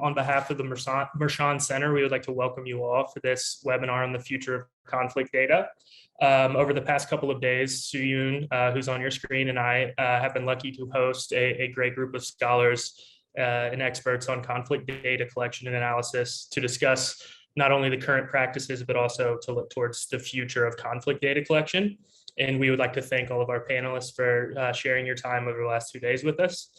On behalf of the Mershon Center, we would like to welcome you all for this webinar on the future of conflict data. Over the past couple of days, Suyun, who's on your screen, and I have been lucky to host a great group of scholars and experts on conflict data collection and analysis to discuss not only the current practices, but also to look towards the future of conflict data collection. And we would like to thank all of our panelists for sharing your time over the last 2 days with us.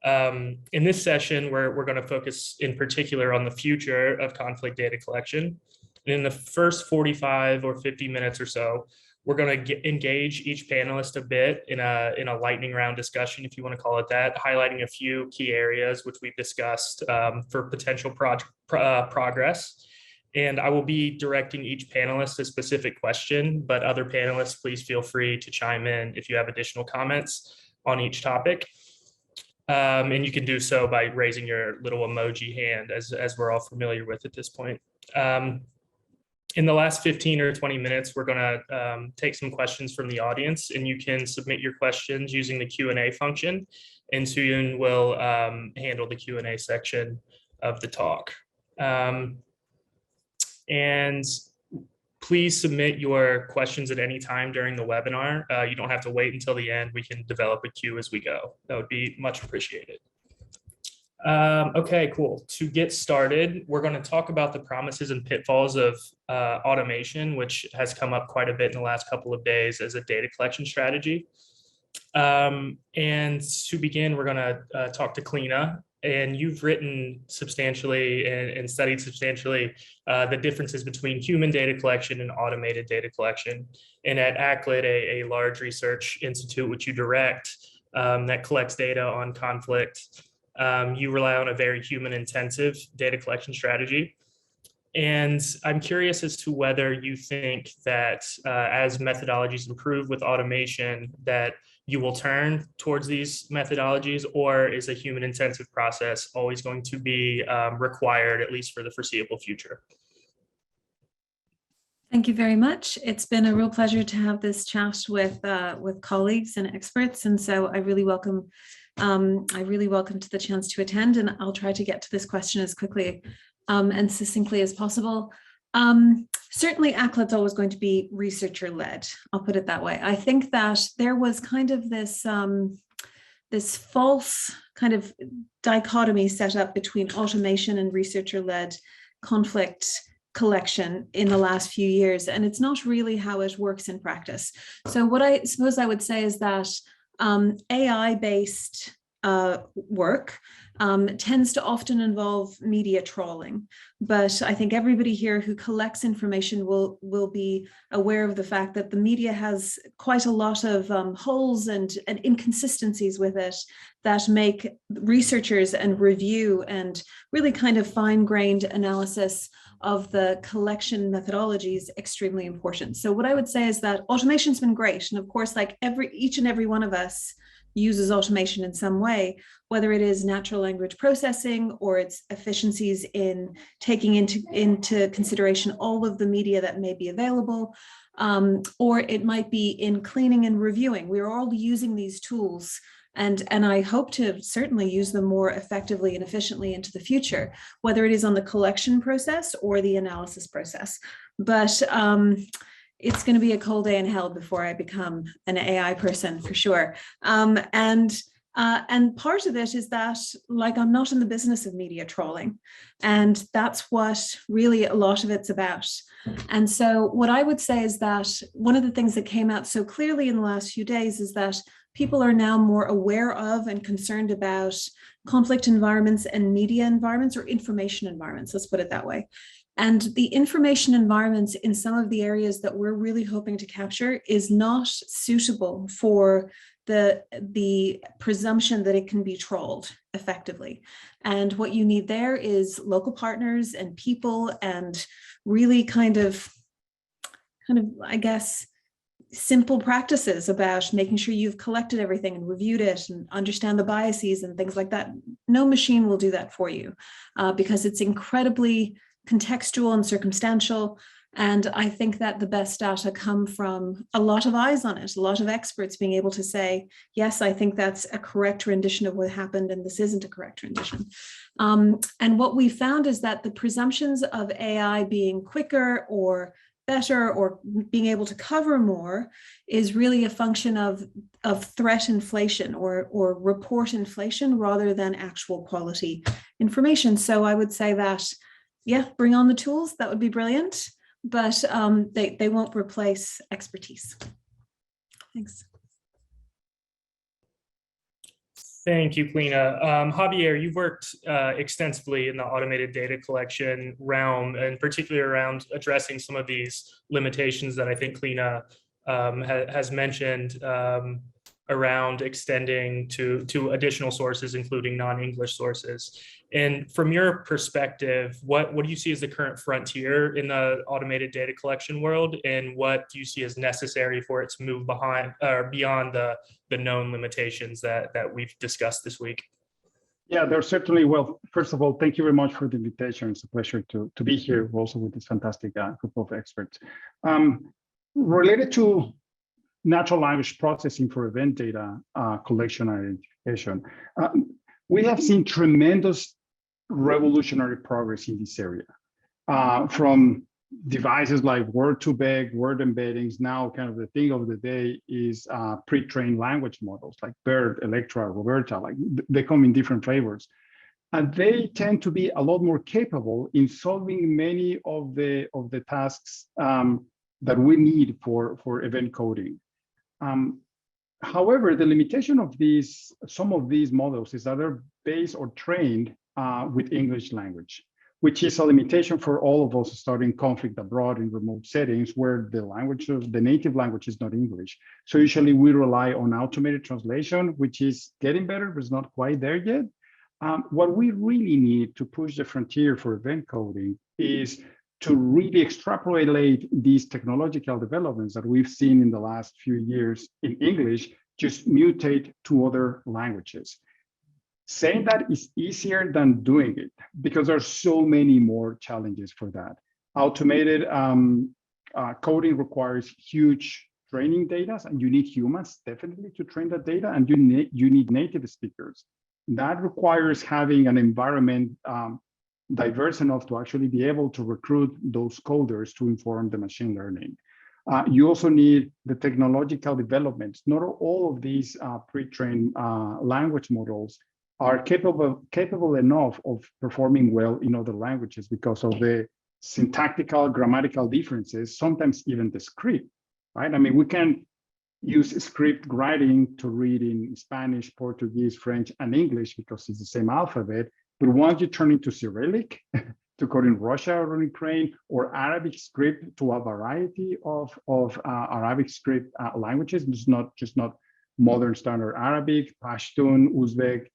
In this session, we're going to focus in particular on the future of conflict data collection. And in the first 45 or 50 minutes or so, we're going to engage each panelist a bit in a lightning round discussion, if you want to call it that, highlighting a few key areas which we've discussed for potential progress. And I will be directing each panelist a specific question, but other panelists, please feel free to chime in if you have additional comments on each topic. And you can do so by raising your little emoji hand, as we're all familiar with at this point. In the last 15 or 20 minutes, we're going to take some questions from the audience, and you can submit your questions using the Q&A function, and Suyun will handle the Q&A section of the talk. And please submit your questions at any time during the webinar. You don't have to wait until the end. We can develop a queue as we go. That would be much appreciated. Okay, cool. To get started, we're going to talk about the promises and pitfalls of automation, which has come up quite a bit in the last couple of days as a data collection strategy. And to begin, we're going to talk to Kleena. And you've written substantially and studied substantially the differences between human data collection and automated data collection. And at ACLID, a large research institute which you direct that collects data on conflict, you rely on a very human-intensive data collection strategy. And I'm curious as to whether you think that as methodologies improve with automation, that you will turn towards these methodologies, or is a human-intensive process always going to be required, at least for the foreseeable future? Thank you very much. It's been a real pleasure to have this chat with colleagues and experts, and so I really welcome to the chance to attend, and I'll try to get to this question as quickly and succinctly as possible. Certainly ACLID's always going to be researcher-led, I'll put it that way. I think that there was kind of this false kind of dichotomy set up between automation and researcher-led conflict collection in the last few years, and it's not really how it works in practice. So what I suppose I would say is that AI-based work tends to often involve media trawling, but I think everybody here who collects information will be aware of the fact that the media has quite a lot of holes and inconsistencies with it that make researchers and review and really kind of fine-grained analysis of the collection methodologies extremely important. So what I would say is that automation's been great, and of course, like each and every one of us uses automation in some way, whether it is natural language processing or its efficiencies in taking into consideration all of the media that may be available, or it might be in cleaning and reviewing. We're all using these tools, and I hope to certainly use them more effectively and efficiently into the future, whether it is on the collection process or the analysis process. But it's going to be a cold day in hell before I become an AI person, for sure. And part of it is that, like, I'm not in the business of media trolling, and that's what really a lot of it's about. And so what I would say is that one of the things that came out so clearly in the last few days is that people are now more aware of and concerned about conflict environments and media environments, or information environments, let's put it that way. And the information environments in some of the areas that we're really hoping to capture is not suitable for the presumption that it can be trolled effectively. And what you need there is local partners and people, and really kind of, I guess, simple practices about making sure you've collected everything and reviewed it and understand the biases and things like that. No machine will do that for you because it's incredibly contextual and circumstantial. And I think that the best data come from a lot of eyes on it, a lot of experts being able to say, yes, I think that's a correct rendition of what happened, and this isn't a correct rendition. And what we found is that the presumptions of AI being quicker or better or being able to cover more is really a function of threat inflation or report inflation rather than actual quality information. So I would say that, yeah, bring on the tools. That would be brilliant, but they won't replace expertise. Thanks. Thank you, Clina. Javier, you've worked extensively in the automated data collection realm, and particularly around addressing some of these limitations that I think Clina has mentioned around extending to additional sources, including non-English sources. And from your perspective, what do you see as the current frontier in the automated data collection world, and what do you see as necessary for it to move behind or beyond the known limitations that we've discussed this week? Yeah, there's certainly, well, first of all, thank you very much for the invitation. It's a pleasure to be here also with this fantastic group of experts. Related to natural language processing for event data collection and identification, we have seen tremendous revolutionary progress in this area, from devices like word2vec, word embeddings. Now kind of the thing of the day is pre-trained language models like BERT, Electra, Roberta, like they come in different flavors. And they tend to be a lot more capable in solving many of the tasks that we need for event coding. However, the limitation of some of these models is that they're based or trained with English language, which is a limitation for all of us starting conflict abroad in remote settings where the native language is not English. So usually we rely on automated translation, which is getting better, but it's not quite there yet. What we really need to push the frontier for event coding is to really extrapolate these technological developments that we've seen in the last few years in English, just mutate to other languages. Saying that is easier than doing it because there are so many more challenges for that. Automated coding requires huge training data, and you need humans definitely to train that data, and you need native speakers. That requires having an environment diverse enough to actually be able to recruit those coders to inform the machine learning. You also need the technological developments. Not all of these pre-trained language models are capable enough of performing well in other languages because of the syntactical, grammatical differences, sometimes even the script, right? I mean, we can use script writing to read in Spanish, Portuguese, French, and English because it's the same alphabet. But once you turn into Cyrillic to code in Russia or Ukraine, or Arabic script to a variety of Arabic script languages, just not modern standard Arabic, Pashtun, Uzbek,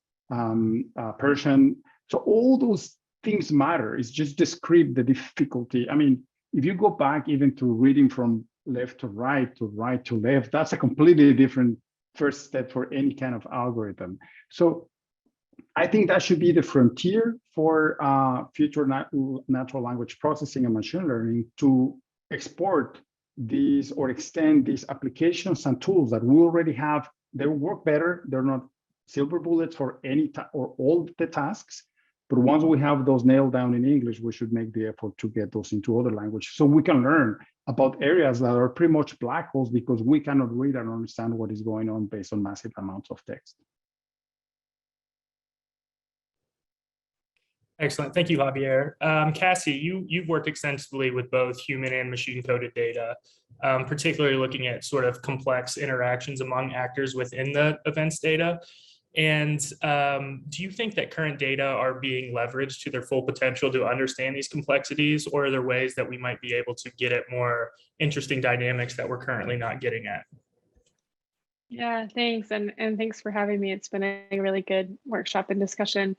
Persian. So all those things matter. It's just the script, the difficulty. I mean, if you go back even to reading from left to right to left, that's a completely different first step for any kind of algorithm. So I think that should be the frontier for future natural language processing and machine learning, to export these or extend these applications and tools that we already have. They work better. They're not silver bullets for any or all the tasks. But once we have those nailed down in English, we should make the effort to get those into other languages so we can learn about areas that are pretty much black holes because we cannot read and understand what is going on based on massive amounts of text. Excellent. Thank you, Javier. Cassie, you've worked extensively with both human and machine coded data, particularly looking at sort of complex interactions among actors within the events data. And do you think that current data are being leveraged to their full potential to understand these complexities, or are there ways that we might be able to get at more interesting dynamics that we're currently not getting at? Yeah, thanks. And thanks for having me. It's been a really good workshop and discussion.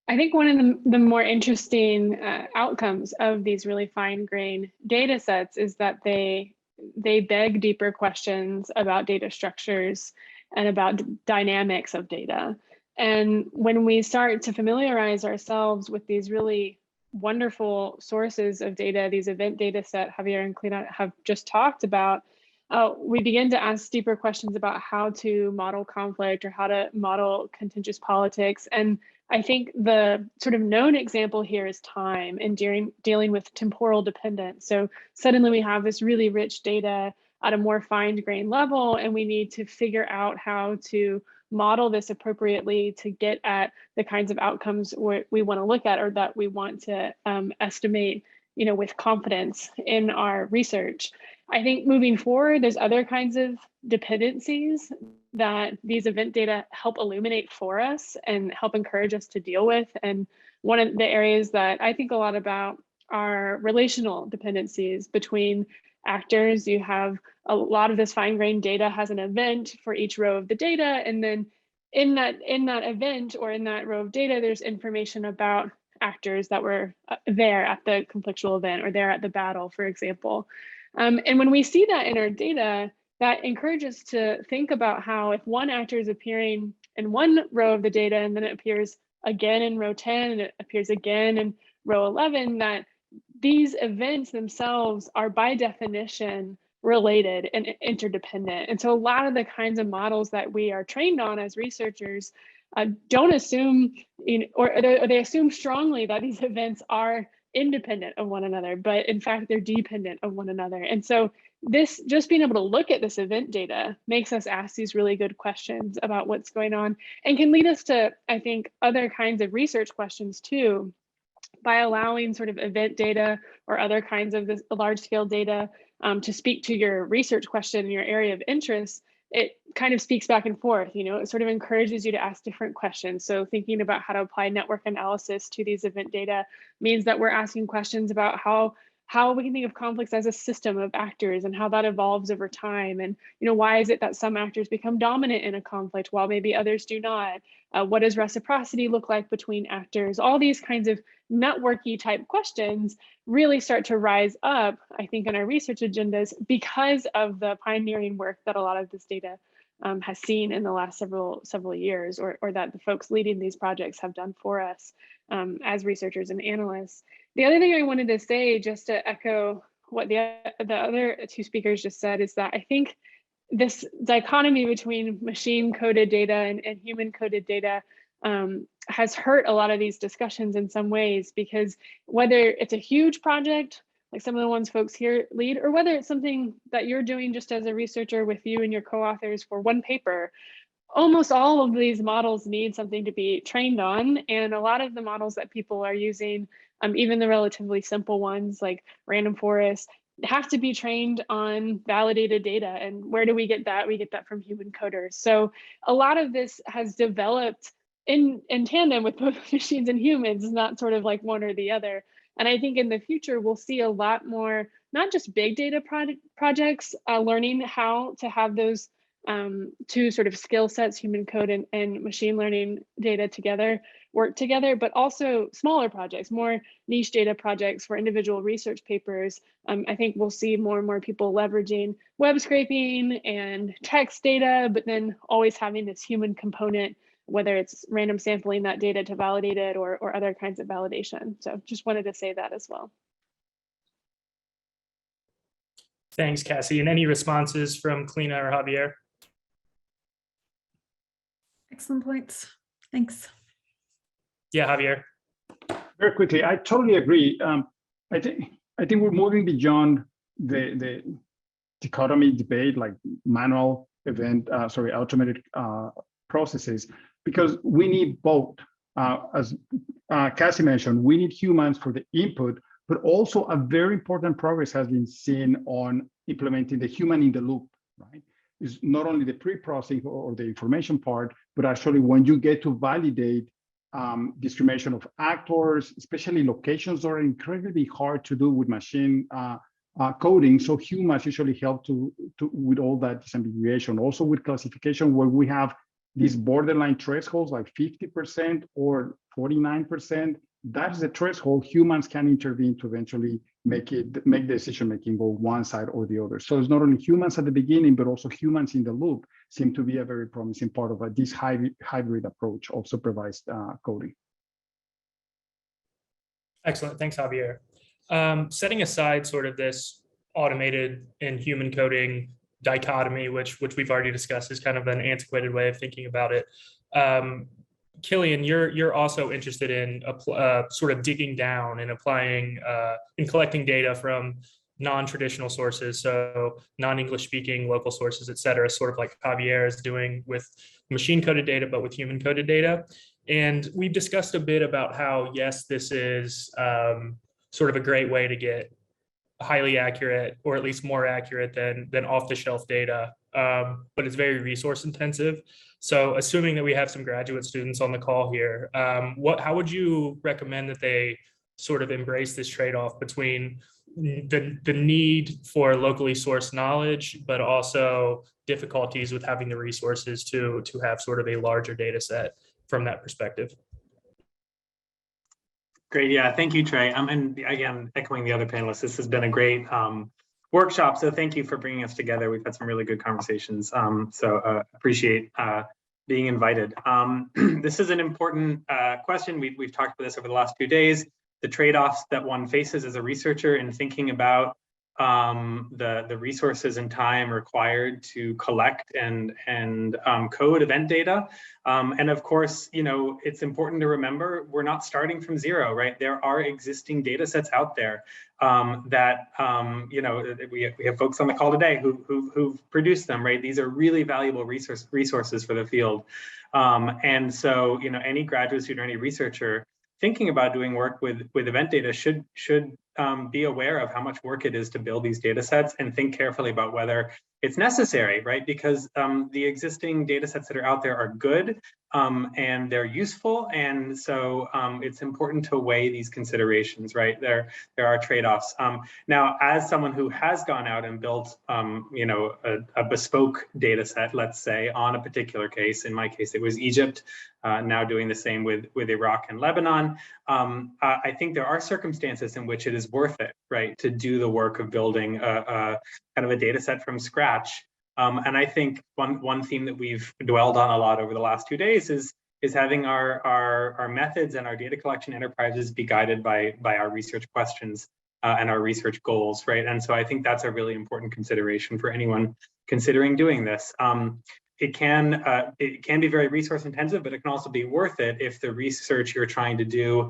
I think one of the more interesting outcomes of these really fine-grained data sets is that they beg deeper questions about data structures and about dynamics of data. And when we start to familiarize ourselves with these really wonderful sources of data, these event data set Javier and Clina have just talked about, we begin to ask deeper questions about how to model conflict or how to model contentious politics. And I think the sort of known example here is time and dealing with temporal dependence. So suddenly we have this really rich data at a more fine-grained level, and we need to figure out how to model this appropriately to get at the kinds of outcomes we want to look at or that we want to estimate, with confidence in our research. I think moving forward, there's other kinds of dependencies that these event data help illuminate for us and help encourage us to deal with. And one of the areas that I think a lot about are relational dependencies between actors. You have a lot of this fine-grained data has an event for each row of the data, and then in that event or in that row of data, there's information about actors that were there at the conflictual event or there at the battle, for example. And when we see that in our data, that encourages us to think about how if one actor is appearing in one row of the data and then it appears again in row 10 and it appears again in row 11, that these events themselves are by definition related and interdependent. And so a lot of the kinds of models that we are trained on as researchers don't assume, or they assume strongly that these events are independent of one another, but in fact, they're dependent of one another. And so this, just being able to look at this event data makes us ask these really good questions about what's going on and can lead us to, I think, other kinds of research questions too, by allowing sort of event data or other kinds of this large scale data to speak to your research question in your area of interest. It kind of speaks back and forth, it sort of encourages you to ask different questions. So thinking about how to apply network analysis to these event data means that we're asking questions about how we can think of conflicts as a system of actors and how that evolves over time. And, why is it that some actors become dominant in a conflict while maybe others do not? What does reciprocity look like between actors? All these kinds of networky type questions really start to rise up, I think, in our research agendas because of the pioneering work that a lot of this data has seen in the last several years, or that the folks leading these projects have done for us as researchers and analysts. The other thing I wanted to say, just to echo what the other two speakers just said, is that I think this dichotomy between machine coded data and human coded data has hurt a lot of these discussions in some ways, because whether it's a huge project like some of the ones folks here lead, or whether it's something that you're doing just as a researcher with you and your co-authors for one paper, almost all of these models need something to be trained on. And a lot of the models that people are using, even the relatively simple ones like random forest, have to be trained on validated data. And where do we get that? We get that from human coders. So a lot of this has developed in tandem with both machines and humans, not sort of like one or the other. And I think in the future, we'll see a lot more, not just big data projects, learning how to have those two sort of skill sets, human code and machine learning data together, work together, but also smaller projects, more niche data projects for individual research papers. I think we'll see more and more people leveraging web scraping and text data, but then always having this human component, whether it's random sampling that data to validate it or other kinds of validation. So just wanted to say that as well. Thanks, Cassie. And any responses from Clina or Javier? Excellent points. Thanks. Yeah, Javier. Very quickly, I totally agree. I think we're moving beyond the dichotomy debate, like manual automated processes, because we need both. As Cassie mentioned, we need humans for the input, but also a very important progress has been seen on implementing the human in the loop, right? It's not only the pre-processing or the information part, but actually when you get to validate discrimination of actors, especially locations are incredibly hard to do with machine coding. So humans usually help to with all that disambiguation. Also with classification, where we have these borderline thresholds like 50% or 49%, that is the threshold. Humans can intervene to eventually make the decision making go one side or the other. So it's not only humans at the beginning, but also humans in the loop seem to be a very promising part of this hybrid approach of supervised coding. Excellent. Thanks, Javier. Setting aside sort of this automated and human coding dichotomy, which we've already discussed is kind of an antiquated way of thinking about it. Killian, you're also interested in sort of digging down and applying and collecting data from non-traditional sources, so non-English speaking local sources, et cetera, sort of like Javier is doing with machine coded data, but with human coded data. And we've discussed a bit about how, yes, this is sort of a great way to get highly accurate, or at least more accurate than off-the-shelf data, but it's very resource intensive. So assuming that we have some graduate students on the call here, how would you recommend that they sort of embrace this trade-off between the need for locally sourced knowledge, but also difficulties with having the resources to have sort of a larger data set from that perspective? Great, yeah, thank you, Trey. And again, echoing the other panelists, this has been a great workshop. So thank you for bringing us together. We've had some really good conversations. So appreciate being invited. This is an important question. We've talked about this over the last few days. The trade-offs that one faces as a researcher in thinking about the resources and time required to collect and code event data. And of course, you know, it's important to remember we're not starting from zero, right? There are existing data sets out there that, you know, we have folks on the call today who've produced them, right? These are really valuable resources for the field. And so, you know, any graduate student or any researcher thinking about doing work with event data should be aware of how much work it is to build these data sets and think carefully about whether it's necessary, right? Because the existing data sets that are out there are good and they're useful. And so it's important to weigh these considerations, right? There are trade-offs. Now, as someone who has gone out and built, you know, a bespoke data set, let's say, on a particular case, in my case, it was Egypt, now doing the same with Iraq and Lebanon, I think there are circumstances in which it is worth it, right, to do the work of building a kind of a data set from scratch. And I think one theme that we've dwelled on a lot over the last 2 days is having our methods and our data collection enterprises be guided by our research questions and our research goals, right? And so I think that's a really important consideration for anyone considering doing this. It can be very resource intensive, but it can also be worth it if the research you're trying to do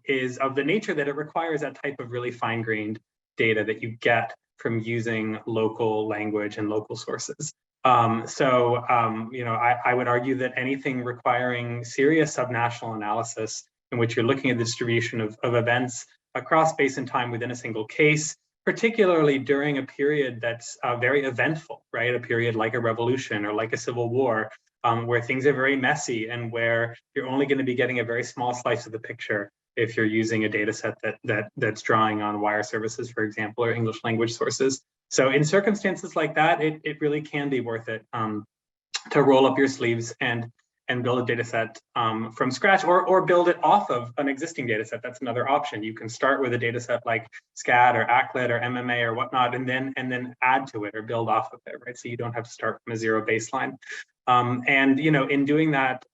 is of the nature that it requires that type of really fine-grained data that you get from using local language and local sources. You know, I would argue that anything requiring serious subnational analysis in which you're looking at the distribution of events across space and time within a single case, particularly during a period that's very eventful, right? A period like a revolution or like a civil war, where things are very messy and where you're only going to be getting a very small slice of the picture if you're using a data set that's drawing on wire services, for example, or English language sources. So in circumstances like that, it really can be worth it to roll up your sleeves and build a data set from scratch, or build it off of an existing data set. That's another option. You can start with a data set like SCAD or ACLID or MMA or whatnot, and then add to it or build off of it, right? So you don't have to start from a zero baseline. And you know, in doing that,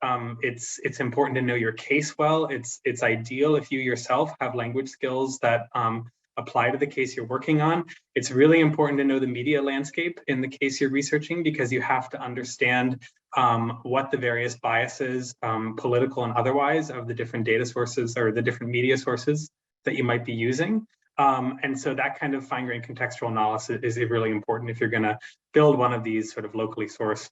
it's important to know your case well. It's ideal if you yourself have language skills that apply to the case you're working on. It's really important to know the media landscape in the case you're researching, because you have to understand what the various biases, political and otherwise, of the different data sources or the different media sources that you might be using. And so that kind of fine-grained contextual analysis is really important if you're going to build one of these sort of locally sourced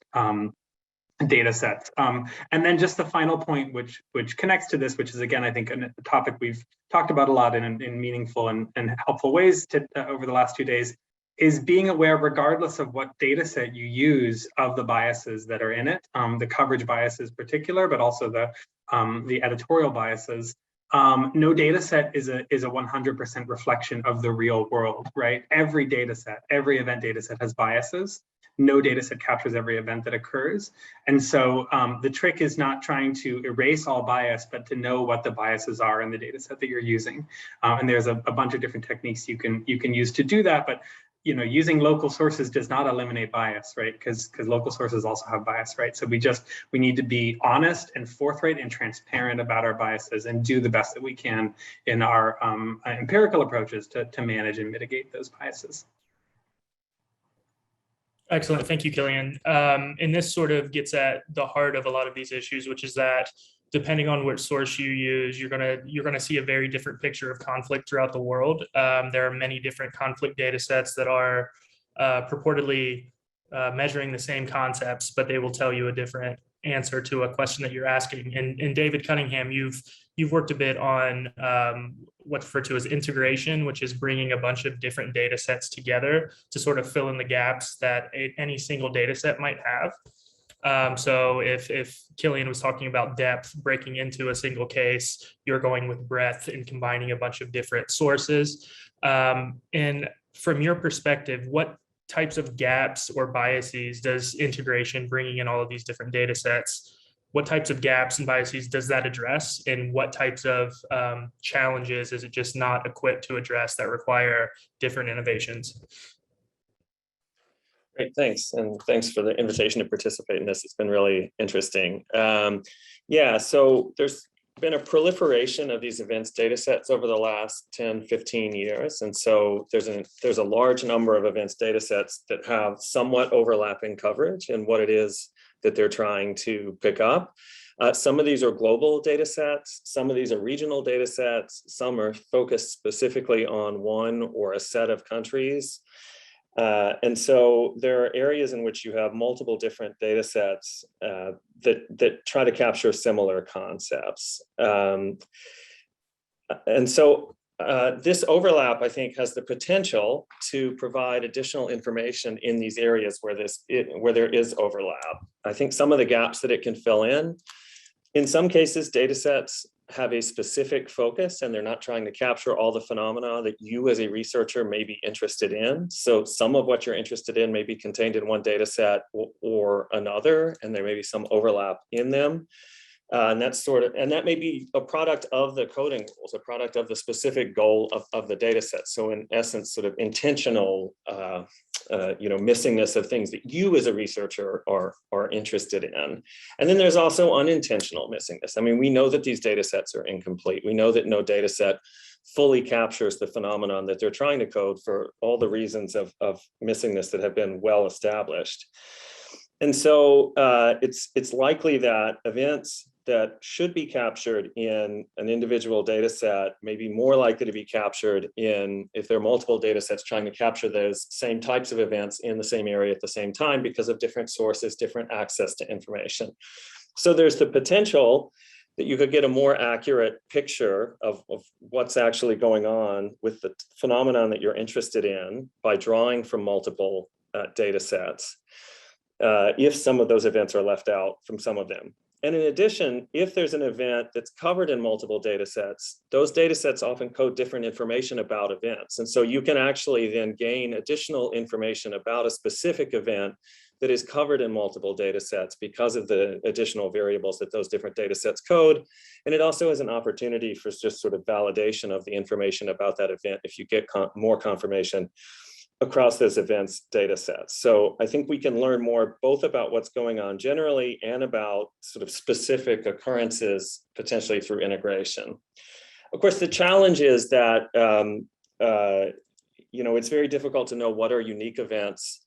data sets. And then just the final point, which connects to this, which is, again, I think a topic we've talked about a lot in meaningful and helpful ways over the last 2 days, is being aware, regardless of what data set you use, of the biases that are in it, the coverage biases in particular, but also the editorial biases. No data set is a 100% reflection of the real world, right? Every data set, every event data set has biases. No data set captures every event that occurs. And so the trick is not trying to erase all bias, but to know what the biases are in the data set that you're using. And there's a bunch of different techniques you can use to do that. But using local sources does not eliminate bias, right? Because local sources also have bias, right? So we need to be honest and forthright and transparent about our biases and do the best that we can in our empirical approaches to manage and mitigate those biases. Excellent. Thank you, Killian. And this sort of gets at the heart of a lot of these issues, which is that depending on which source you use, you're gonna see a very different picture of conflict throughout the world. There are many different conflict data sets that are purportedly measuring the same concepts, but they will tell you a different answer to a question that you're asking. And David Cunningham, you've worked a bit on what's referred to as integration, which is bringing a bunch of different data sets together to sort of fill in the gaps that any single data set might have. So if Killian was talking about depth, breaking into a single case, you're going with breadth and combining a bunch of different sources. And from your perspective, what types of gaps or biases does integration, bringing in all of these different data sets, what types of gaps and biases does that address? And what types of challenges is it just not equipped to address that require different innovations? Great, thanks. And thanks for the invitation to participate in this. It's been really interesting. Yeah, so there's been a proliferation of these events data sets over the last 10, 15 years. And so there's a large number of events data sets that have somewhat overlapping coverage in what it is that they're trying to pick up. Some of these are global data sets, some of these are regional data sets, some are focused specifically on one or a set of countries. And so there are areas in which you have multiple different data sets that try to capture similar concepts. And so this overlap, I think, has the potential to provide additional information in these areas where there is overlap. I think some of the gaps that it can fill in some cases, data sets have a specific focus and they're not trying to capture all the phenomena that you as a researcher may be interested in. So some of what you're interested in may be contained in one data set or another, and there may be some overlap in them. And that may be a product of the coding rules, a product of the specific goal of the data set. So in essence, sort of intentional, missingness of things that you as a researcher are interested in. And then there's also unintentional missingness. I mean, we know that these data sets are incomplete. We know that no data set fully captures the phenomenon that they're trying to code for all the reasons of missingness that have been well established. And so it's likely that events that should be captured in an individual data set may be more likely to be captured if there are multiple data sets trying to capture those same types of events in the same area at the same time because of different sources, different access to information. So there's the potential that you could get a more accurate picture of what's actually going on with the phenomenon that you're interested in by drawing from multiple data sets, if some of those events are left out from some of them. And in addition, if there's an event that's covered in multiple data sets, those data sets often code different information about events. And so you can actually then gain additional information about a specific event that is covered in multiple data sets because of the additional variables that those different data sets code. And it also is an opportunity for just sort of validation of the information about that event if you get more confirmation across those events data sets. So I think we can learn more both about what's going on generally and about sort of specific occurrences potentially through integration. Of course, the challenge is that it's very difficult to know what are unique events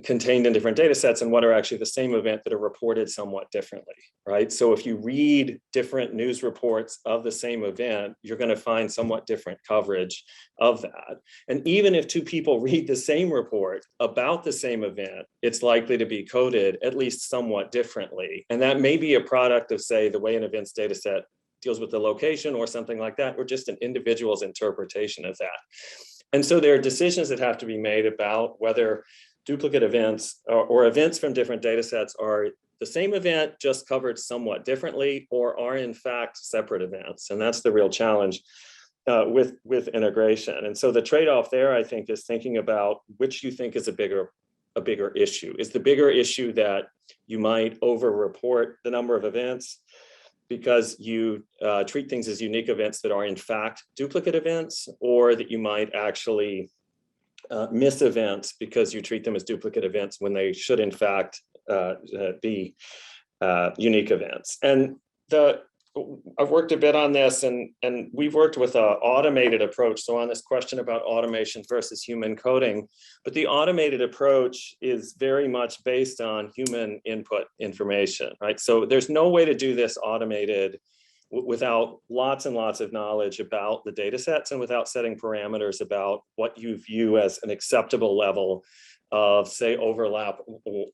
contained in different data sets and what are actually the same event that are reported somewhat differently, right? So if you read different news reports of the same event, you're going to find somewhat different coverage of that. And even if two people read the same report about the same event, it's likely to be coded at least somewhat differently. And that may be a product of, say, the way an events data set deals with the location or something like that, or just an individual's interpretation of that. And so there are decisions that have to be made about whether duplicate events or events from different data sets are the same event just covered somewhat differently or are in fact separate events. And that's the real challenge with integration. And so the trade-off there, I think, is thinking about which you think is a bigger issue. Is the bigger issue that you might over-report the number of events because you treat things as unique events that are in fact duplicate events, or that you might actually miss events because you treat them as duplicate events when they should in fact be unique events. And I've worked a bit on this, and we've worked with an automated approach. So on this question about automation versus human coding, but the automated approach is very much based on human input information, right? So there's no way to do this automated without lots and lots of knowledge about the data sets and without setting parameters about what you view as an acceptable level of, say, overlap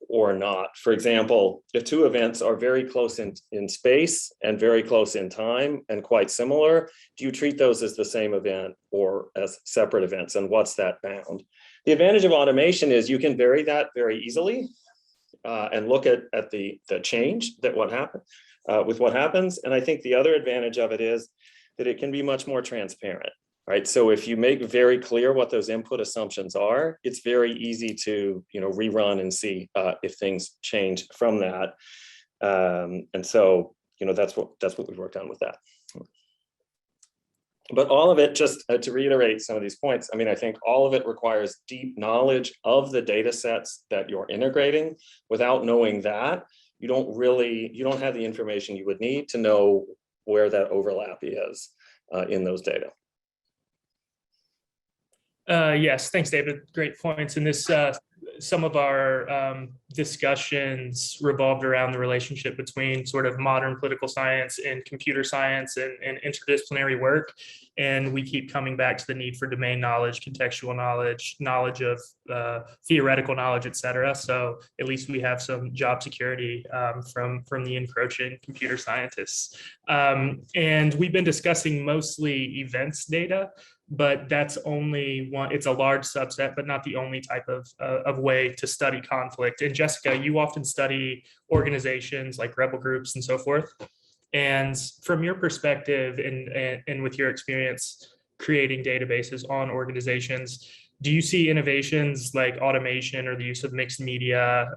or not. For example, if two events are very close in space and very close in time and quite similar, do you treat those as the same event or as separate events? And what's that bound? The advantage of automation is you can vary that very easily and look at the change that with what happens. And I think the other advantage of it is that it can be much more transparent. Right. So if you make very clear what those input assumptions are, it's very easy to, rerun and see if things change from that. And so, that's what we've worked on with that. But all of it, just to reiterate some of these points, I think all of it requires deep knowledge of the data sets that you're integrating. Without knowing that, you don't have the information you would need to know where that overlap is in those data. Yes, thanks, David. Great points. And this, some of our discussions revolved around the relationship between sort of modern political science and computer science and interdisciplinary work. And we keep coming back to the need for domain knowledge, contextual knowledge of theoretical knowledge, et cetera. So at least we have some job security from the encroaching computer scientists. And we've been discussing mostly events data, but that's only one. It's a large subset, but not the only type of way to study conflict. And Jessica, you often study organizations like rebel groups and so forth. And from your perspective and with your experience creating databases on organizations, do you see innovations like automation or the use of mixed media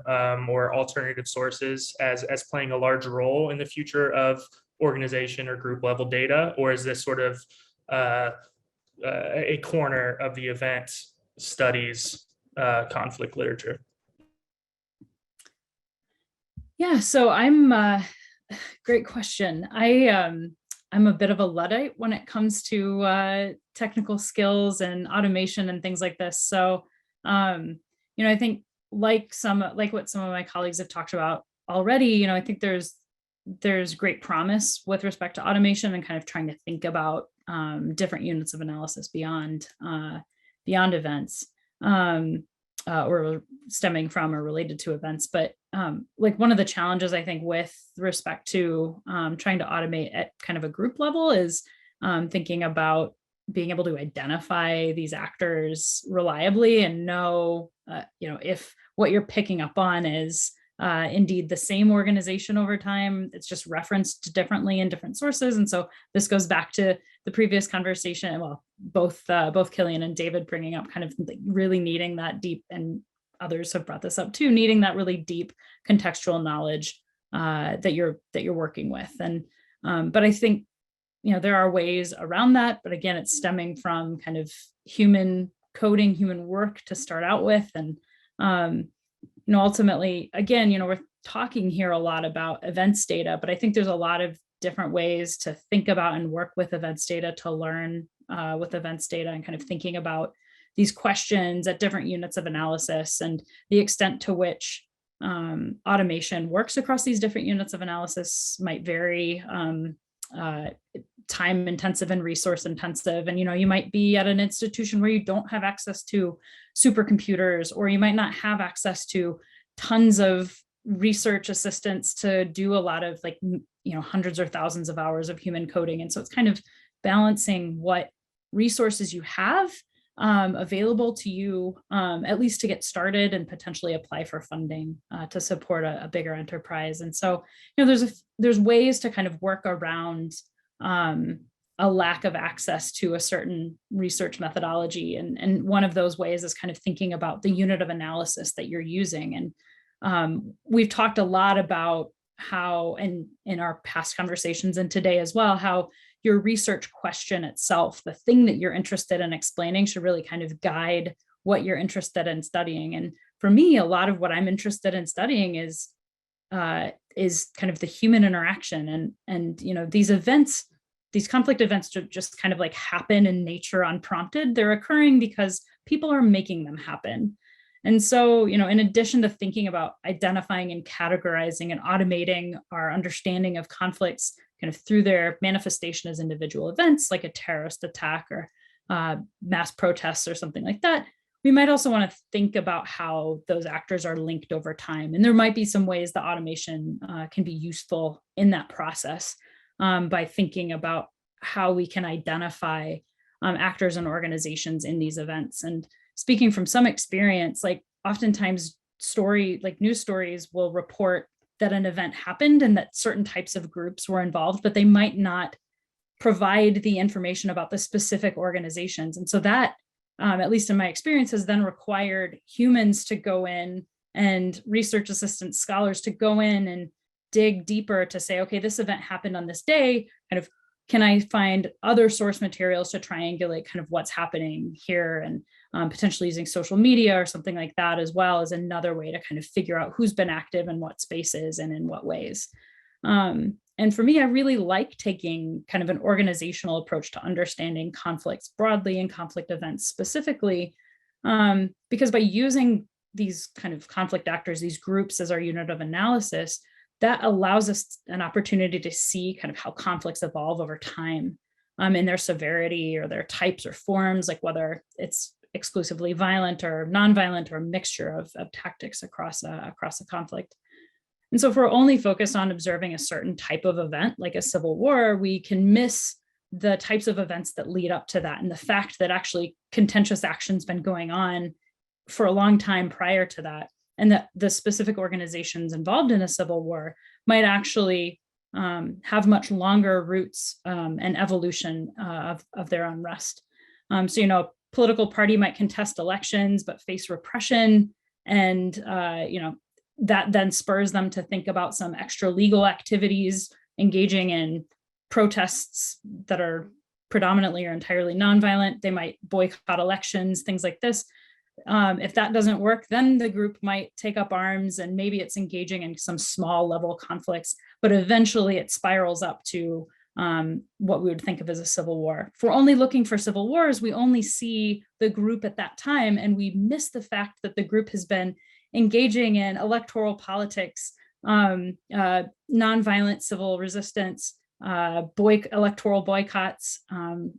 or alternative sources as playing a large role in the future of organization or group level data? Or is this sort of a corner of the event studies conflict literature? Yeah, so great question. I'm a bit of a Luddite when it comes to technical skills and automation and things like this. So, I think like what some of my colleagues have talked about already, I think there's great promise with respect to automation and kind of trying to think about different units of analysis beyond events or stemming from or related to events. But like one of the challenges I think with respect to trying to automate at kind of a group level is thinking about being able to identify these actors reliably and know, if what you're picking up on is indeed the same organization over time. It's just referenced differently in different sources. And so this goes back to the previous conversation. Well, both Killian and David bringing up kind of really needing that deep, and others have brought this up too, needing that really deep contextual knowledge that you're working with. And but I think there are ways around that. But again, it's stemming from kind of human coding, human work to start out with, and ultimately, again, we're talking here a lot about events data, but I think there's a lot of different ways to think about and work with events data, to learn with events data, and kind of thinking about these questions at different units of analysis, and the extent to which automation works across these different units of analysis might vary, time intensive and resource intensive. And, you might be at an institution where you don't have access to supercomputers, or you might not have access to tons of research assistants to do a lot of hundreds or thousands of hours of human coding. And so it's kind of balancing what resources you have available to you, at least to get started and potentially apply for funding to support a bigger enterprise. And so, there's ways to kind of work around a lack of access to a certain research methodology. And one of those ways is kind of thinking about the unit of analysis that you're using. And we've talked a lot about how, and in our past conversations and today as well, how your research question itself, the thing that you're interested in explaining, should really kind of guide what you're interested in studying. And for me, a lot of what I'm interested in studying is kind of the human interaction, and these events, these conflict events just kind of like happen in nature unprompted. They're occurring because people are making them happen. And so, in addition to thinking about identifying and categorizing and automating our understanding of conflicts kind of through their manifestation as individual events, like a terrorist attack or mass protests or something like that, we might also want to think about how those actors are linked over time. And there might be some ways that automation can be useful in that process by thinking about how we can identify actors and organizations in these events. And speaking from some experience, like oftentimes news stories will report that an event happened and that certain types of groups were involved, but they might not provide the information about the specific organizations. And so that, at least in my experience, has then required humans to go in, and research assistants, scholars to go in and dig deeper to say, okay, this event happened on this day, kind of, can I find other source materials to triangulate kind of what's happening here, and potentially using social media or something like that as well as another way to kind of figure out who's been active in what spaces and in what ways. And for me, I really like taking kind of an organizational approach to understanding conflicts broadly and conflict events specifically, because by using these kind of conflict actors, these groups as our unit of analysis, that allows us an opportunity to see kind of how conflicts evolve over time in their severity or their types or forms, like whether it's exclusively violent or nonviolent or a mixture of tactics across a conflict. And so if we're only focused on observing a certain type of event, like a civil war, we can miss the types of events that lead up to that, and the fact that actually contentious action's been going on for a long time prior to that, and that the specific organizations involved in a civil war might actually have much longer roots and evolution of their unrest. So, a political party might contest elections, but face repression, and that then spurs them to think about some extra legal activities, engaging in protests that are predominantly or entirely nonviolent. They might boycott elections, things like this. If that doesn't work, then the group might take up arms, and maybe it's engaging in some small level conflicts, but eventually it spirals up to what we would think of as a civil war. If we're only looking for civil wars, we only see the group at that time, and we miss the fact that the group has been engaging in electoral politics, nonviolent civil resistance, electoral boycotts,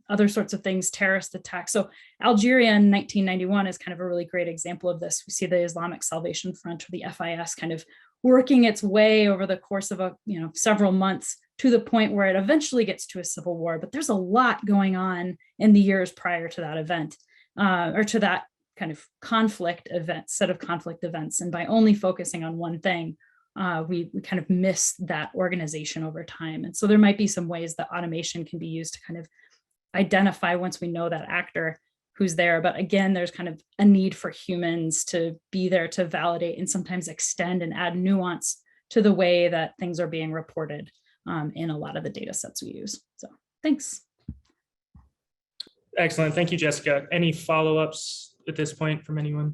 other sorts of things, terrorist attacks. So Algeria in 1991 is kind of a really great example of this. We see the Islamic Salvation Front, or the FIS, kind of working its way over the course of several months to the point where it eventually gets to a civil war. But there's a lot going on in the years prior to that event, or to that kind of set of conflict events. And by only focusing on one thing, we kind of miss that organization over time. And so there might be some ways that automation can be used to kind of identify, once we know that actor, who's there. But again, there's kind of a need for humans to be there to validate and sometimes extend and add nuance to the way that things are being reported in a lot of the data sets we use. So thanks. Excellent. Thank you, Jessica. Any follow-ups at this point from anyone?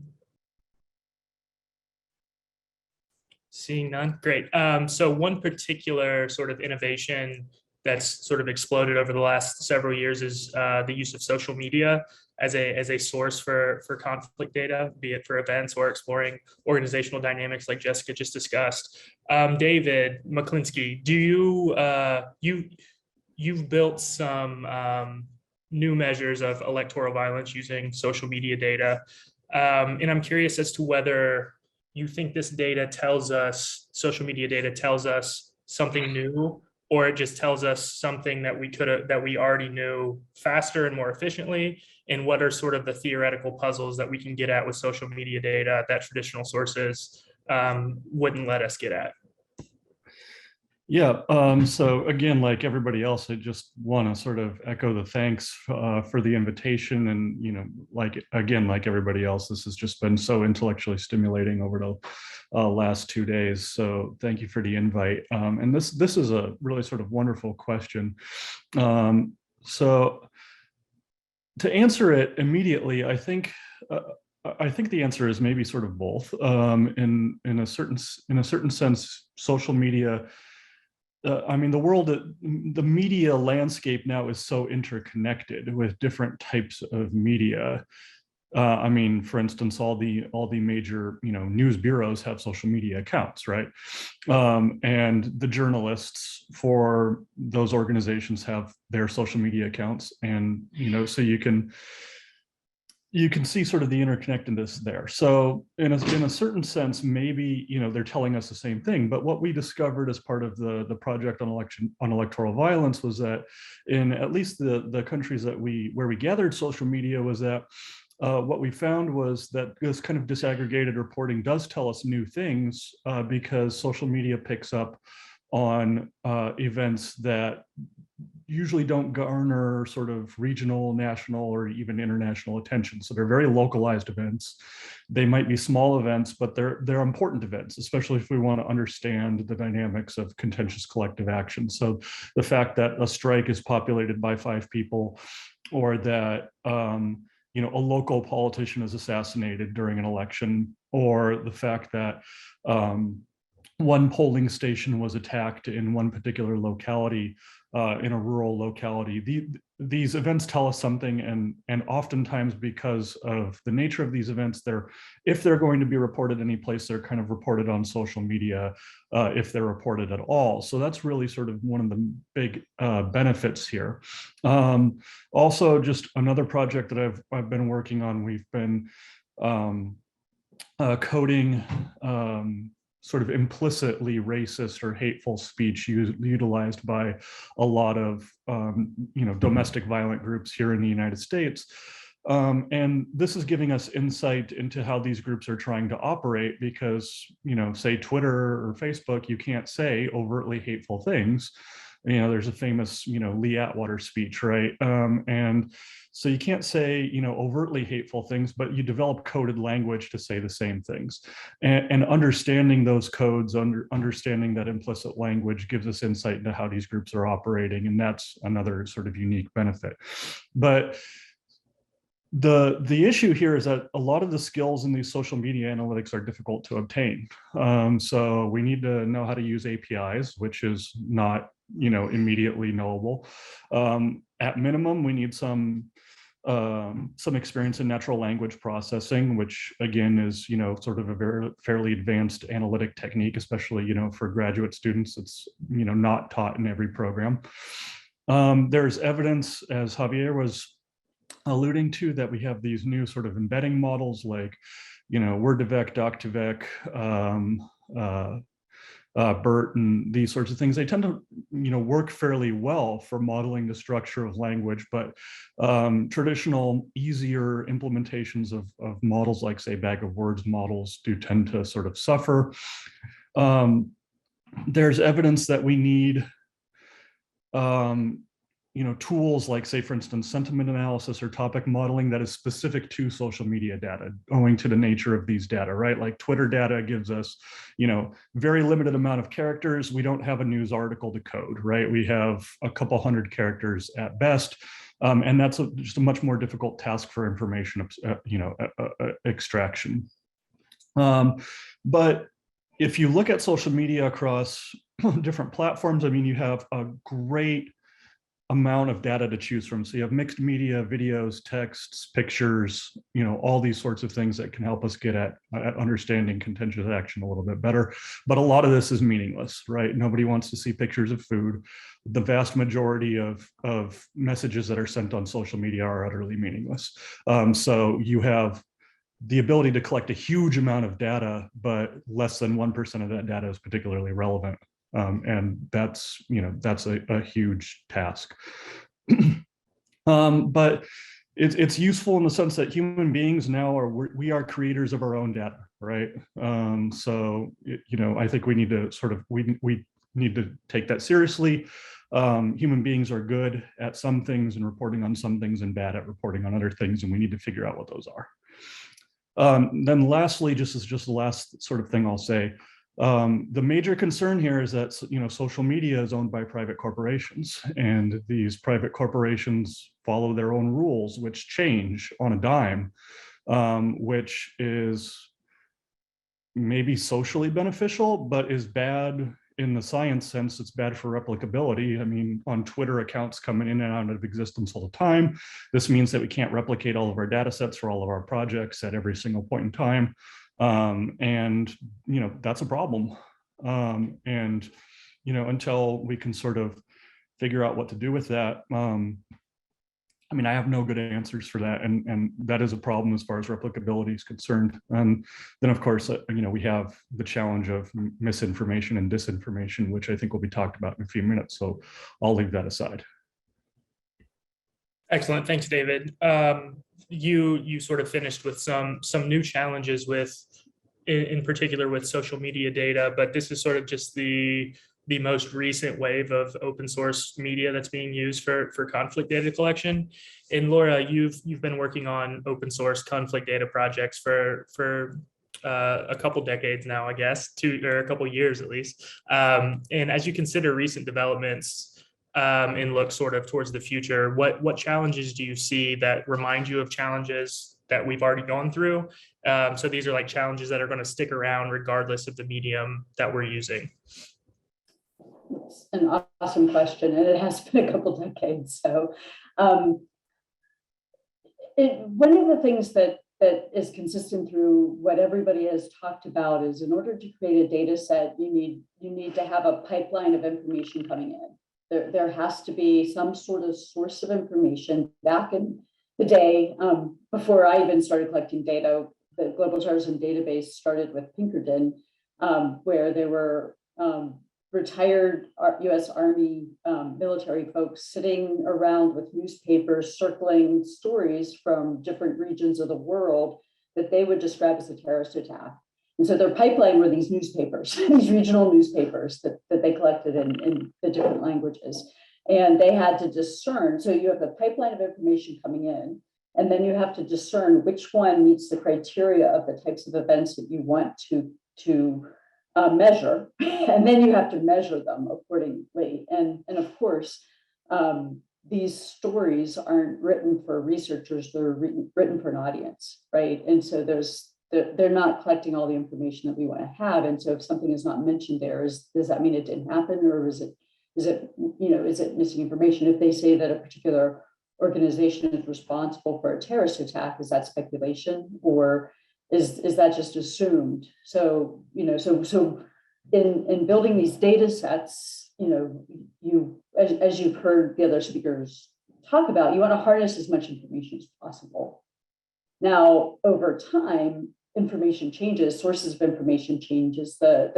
Seeing none, great. So one particular sort of innovation that's sort of exploded over the last several years is the use of social media as a source for conflict data, be it for events or exploring organizational dynamics like Jessica just discussed. David McClinsky, do you've built some new measures of electoral violence using social media data, and I'm curious as to whether you think this data tells us, social media data tells us something new, or it just tells us something that we already knew faster and more efficiently, and what are sort of the theoretical puzzles that we can get at with social media data that traditional sources wouldn't let us get at? Yeah, so again, like everybody else, I just want to sort of echo the thanks for the invitation. And, like everybody else, this has just been so intellectually stimulating over the last 2 days. So thank you for the invite. And this is a really sort of wonderful question. So to answer it immediately, I think I think the answer is maybe sort of both. In a certain sense, social media. I mean, the media landscape now is so interconnected with different types of media. I mean, for instance, all the major news bureaus have social media accounts, right? And the journalists for those organizations have their social media accounts, and so you can see sort of the interconnectedness there. So in a certain sense, maybe they're telling us the same thing. But what we discovered as part of the project on electoral violence was that in at least the countries where we gathered social media was that what we found was that this kind of disaggregated reporting does tell us new things because social media picks up on events that usually don't garner sort of regional, national, or even international attention. So they're very localized events. They might be small events, but they're important events, especially if we want to understand the dynamics of contentious collective action. So the fact that a strike is populated by 5 people, or that a local politician is assassinated during an election, or the fact that one polling station was attacked in one particular locality, in a rural locality. These events tell us something, and oftentimes because of the nature of these events, if they're going to be reported any place, they're kind of reported on social media, if they're reported at all. So that's really sort of one of the big benefits here. Also, just another project that I've been working on, we've been coding sort of implicitly racist or hateful speech utilized by a lot of domestic violent groups here in the United States. And this is giving us insight into how these groups are trying to operate, because say Twitter or Facebook, you can't say overtly hateful things. There's a famous Lee Atwater speech, right? And so you can't say overtly hateful things, but you develop coded language to say the same things. And understanding those codes, understanding that implicit language, gives us insight into how these groups are operating, and that's another sort of unique benefit. But the issue here is that a lot of the skills in these social media analytics are difficult to obtain. So we need to know how to use APIs, which is not immediately knowable. At minimum, we need some experience in natural language processing, which again is sort of a fairly advanced analytic technique, especially for graduate students. It's not taught in every program. There's evidence, as Javier was alluding to, that we have these new sort of embedding models like Word2Vec, Doc2Vec, BERT, and these sorts of things. They tend to work fairly well for modeling the structure of language, but traditional easier implementations of models like, say, bag of words models do tend to sort of suffer. There's evidence that we need tools like, say, for instance, sentiment analysis or topic modeling that is specific to social media data, owing to the nature of these data, right? Like Twitter data gives us, very limited amount of characters. We don't have a news article to code, right? We have a couple hundred characters at best. And that's just a much more difficult task for information, extraction. But if you look at social media across different platforms, I mean, you have a great amount of data to choose from. So you have mixed media, videos, texts, pictures, all these sorts of things that can help us get at understanding contentious action a little bit better. But a lot of this is meaningless, right? Nobody wants to see pictures of food. The vast majority of messages that are sent on social media are utterly meaningless. So you have the ability to collect a huge amount of data, but less than 1% of that data is particularly relevant. And that's a huge task. But it's useful in the sense that human beings now we are creators of our own data, right? So I think we need to we need to take that seriously. Human beings are good at some things and reporting on some things, and bad at reporting on other things, and we need to figure out what those are. Then lastly, just the last sort of thing I'll say, the major concern here is that social media is owned by private corporations, and these private corporations follow their own rules, which change on a dime. which is maybe socially beneficial, but is bad in the science sense. It's bad for replicability. I mean, on Twitter, accounts coming in and out of existence all the time. This means that we can't replicate all of our data sets for all of our projects at every single point in time. And, that's a problem. And, until we can sort of figure out what to do with that, I mean, I have no good answers for that, and that is a problem as far as replicability is concerned. And then, of course, we have the challenge of misinformation and disinformation, which I think will be talked about in a few minutes. So I'll leave that aside. Excellent, thanks, David. You sort of finished with some new challenges in particular with social media data, but this is sort of just the most recent wave of open source media that's being used for conflict data collection. And Laura, you've been working on open source conflict data projects for a couple decades now, I guess, a couple years at least. And as you consider recent developments and look sort of towards the future, what challenges do you see that remind you of challenges that we've already gone through? So these are like challenges that are going to stick around regardless of the medium that we're using. It's an awesome question, and it has been a couple decades. So one of the things that is consistent through what everybody has talked about is, in order to create a data set, you need to have a pipeline of information coming in. There has to be some sort of source of information. Back in the day, before I even started collecting data, the Global Terrorism Database started with Pinkerton, where there were retired US Army military folks sitting around with newspapers circling stories from different regions of the world that they would describe as a terrorist attack. And so their pipeline were these newspapers, these regional newspapers that they collected in the different languages. And they had to discern, so you have the pipeline of information coming in, and then you have to discern which one meets the criteria of the types of events that you want to measure, and then you have to measure them accordingly. And of course, these stories aren't written for researchers, they're written for an audience, right? And so they're not collecting all the information that we want to have. And so if something is not mentioned there, does that mean it didn't happen, or is it missing information? If they say that a particular organization is responsible for a terrorist attack, is that speculation, or is that just assumed? So, so in building these data sets, as you've heard the other speakers talk about, you want to harness as much information as possible. Now, over time, information changes, sources of information changes. Back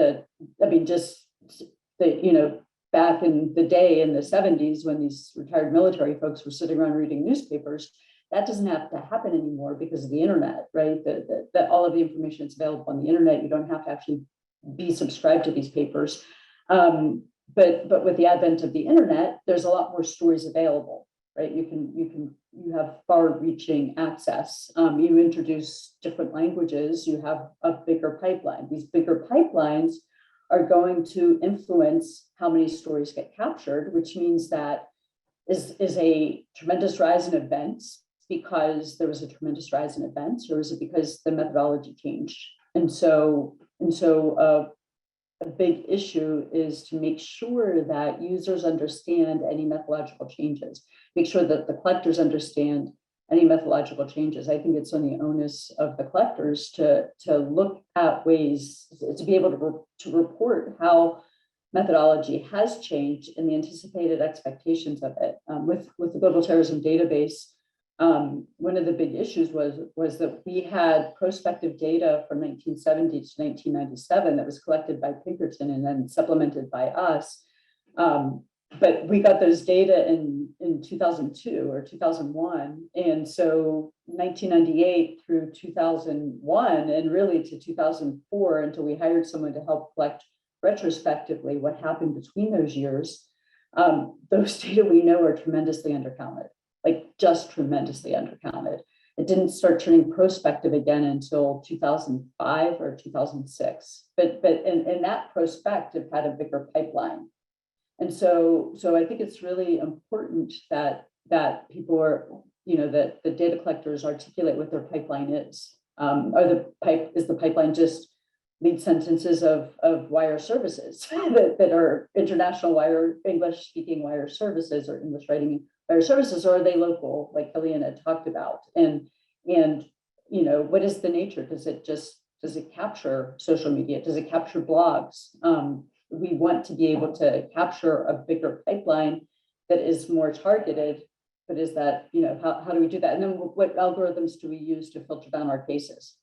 in the day in the 70s, when these retired military folks were sitting around reading newspapers, that doesn't have to happen anymore because of the internet, right? That all of the information is available on the internet. You don't have to actually be subscribed to these papers. But with the advent of the internet, there's a lot more stories available, right? You have far-reaching access. You introduce different languages, you have a bigger pipeline. These bigger pipelines are going to influence how many stories get captured, which means that is a tremendous rise in events because there was a tremendous rise in events, or is it because the methodology changed? And so a big issue is to make sure that users understand any methodological changes, make sure that the collectors understand any methodological changes. I think it's on the onus of the collectors to look at ways to be able to report how methodology has changed and the anticipated expectations of it. With the Global Terrorism Database, one of the big issues was that we had prospective data from 1970 to 1997 that was collected by Pinkerton and then supplemented by us. But we got those data in 2002 or 2001. And so 1998 through 2001 and really to 2004 until we hired someone to help collect retrospectively what happened between those years, those data we know are tremendously undercounted, like just tremendously undercounted. It didn't start turning prospective again until 2005 or 2006. But and that prospective had a bigger pipeline. And so I think it's really important that people are that the data collectors articulate what their pipeline is. Is the pipeline just lead sentences of wire services that are international wire, English speaking wire services or English writing wire services, or are they local, like Kellyanne had talked about? And what is the nature? Does it capture social media? Does it capture blogs? We want to be able to capture a bigger pipeline that is more targeted, but is that, how do we do that? And then what algorithms do we use to filter down our cases?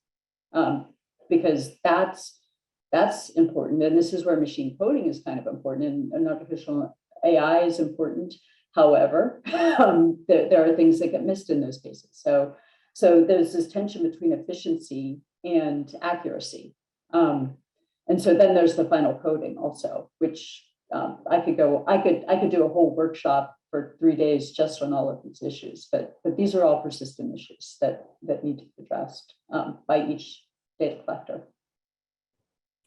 Because that's important. And this is where machine coding is kind of important, and artificial AI is important. However, there are things that get missed in those cases. So there's this tension between efficiency and accuracy. And so then there's the final coding also, which I could do a whole workshop for 3 days just on all of these issues, but these are all persistent issues that need to be addressed by each data collector.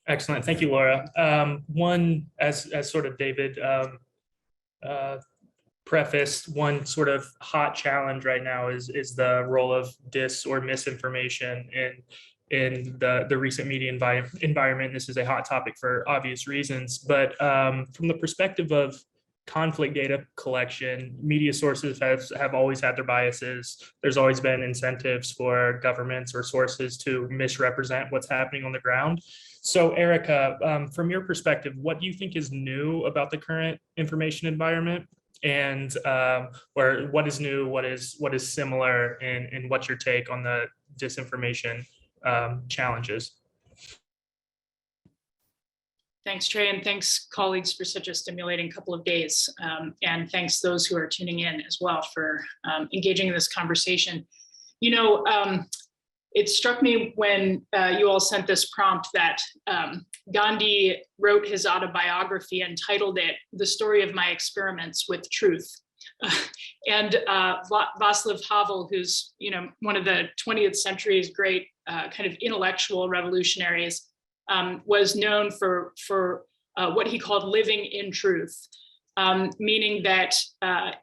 Excellent, thank you, Laura. One, as sort of David prefaced, one sort of hot challenge right now is the role of dis or misinformation in the recent media environment. This is a hot topic for obvious reasons, but from the perspective of conflict data collection, media sources have always had their biases. There's always been incentives for governments or sources to misrepresent what's happening on the ground. So Erica, from your perspective, what do you think is new about the current information environment? And or what is new, what is similar, and what's your take on the disinformation challenges? Thanks, Trey, and thanks, colleagues, for such a stimulating couple of days. And thanks those who are tuning in as well for engaging in this conversation. It struck me when you all sent this prompt that Gandhi wrote his autobiography and titled it "The Story of My Experiments with Truth." And Václav Havel, who's one of the 20th century's great kind of intellectual revolutionaries, was known for what he called living in truth, meaning that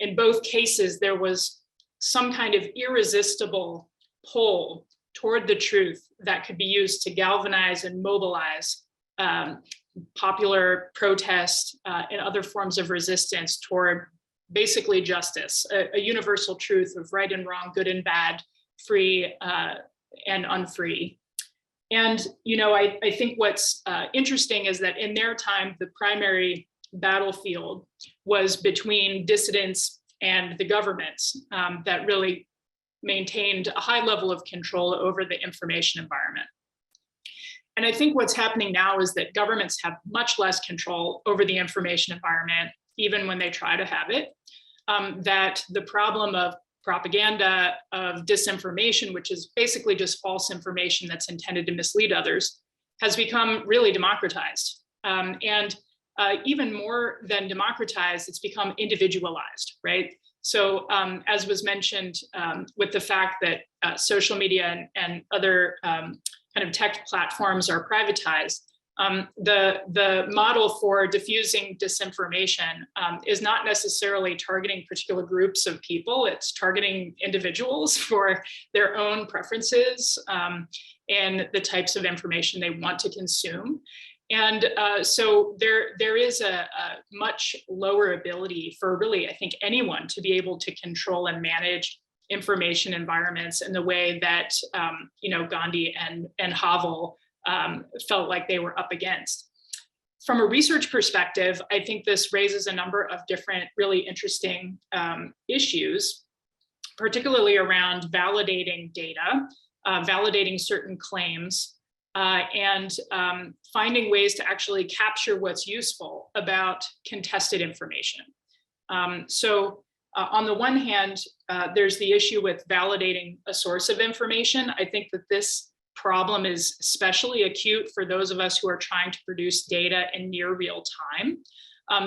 in both cases there was some kind of irresistible pull toward the truth that could be used to galvanize and mobilize popular protest and other forms of resistance toward basically justice, a universal truth of right and wrong, good and bad, free and unfree. And I think what's interesting is that in their time, the primary battlefield was between dissidents and the governments that really maintained a high level of control over the information environment. And I think what's happening now is that governments have much less control over the information environment, even when they try to have it, that the problem of propaganda, of disinformation, which is basically just false information that's intended to mislead others, has become really democratized. And even more than democratized, it's become individualized, right? So as was mentioned with the fact that social media and other kind of tech platforms are privatized, the model for diffusing disinformation is not necessarily targeting particular groups of people. It's targeting individuals for their own preferences and the types of information they want to consume. And so there is a much lower ability for really, I think, anyone to be able to control and manage information environments in the way that Gandhi and Havel felt like they were up against. From a research perspective, I think this raises a number of different really interesting issues, particularly around validating data, validating certain claims, and finding ways to actually capture what's useful about contested information. So on the one hand, there's the issue with validating a source of information. I think that this problem is especially acute for those of us who are trying to produce data in near real time,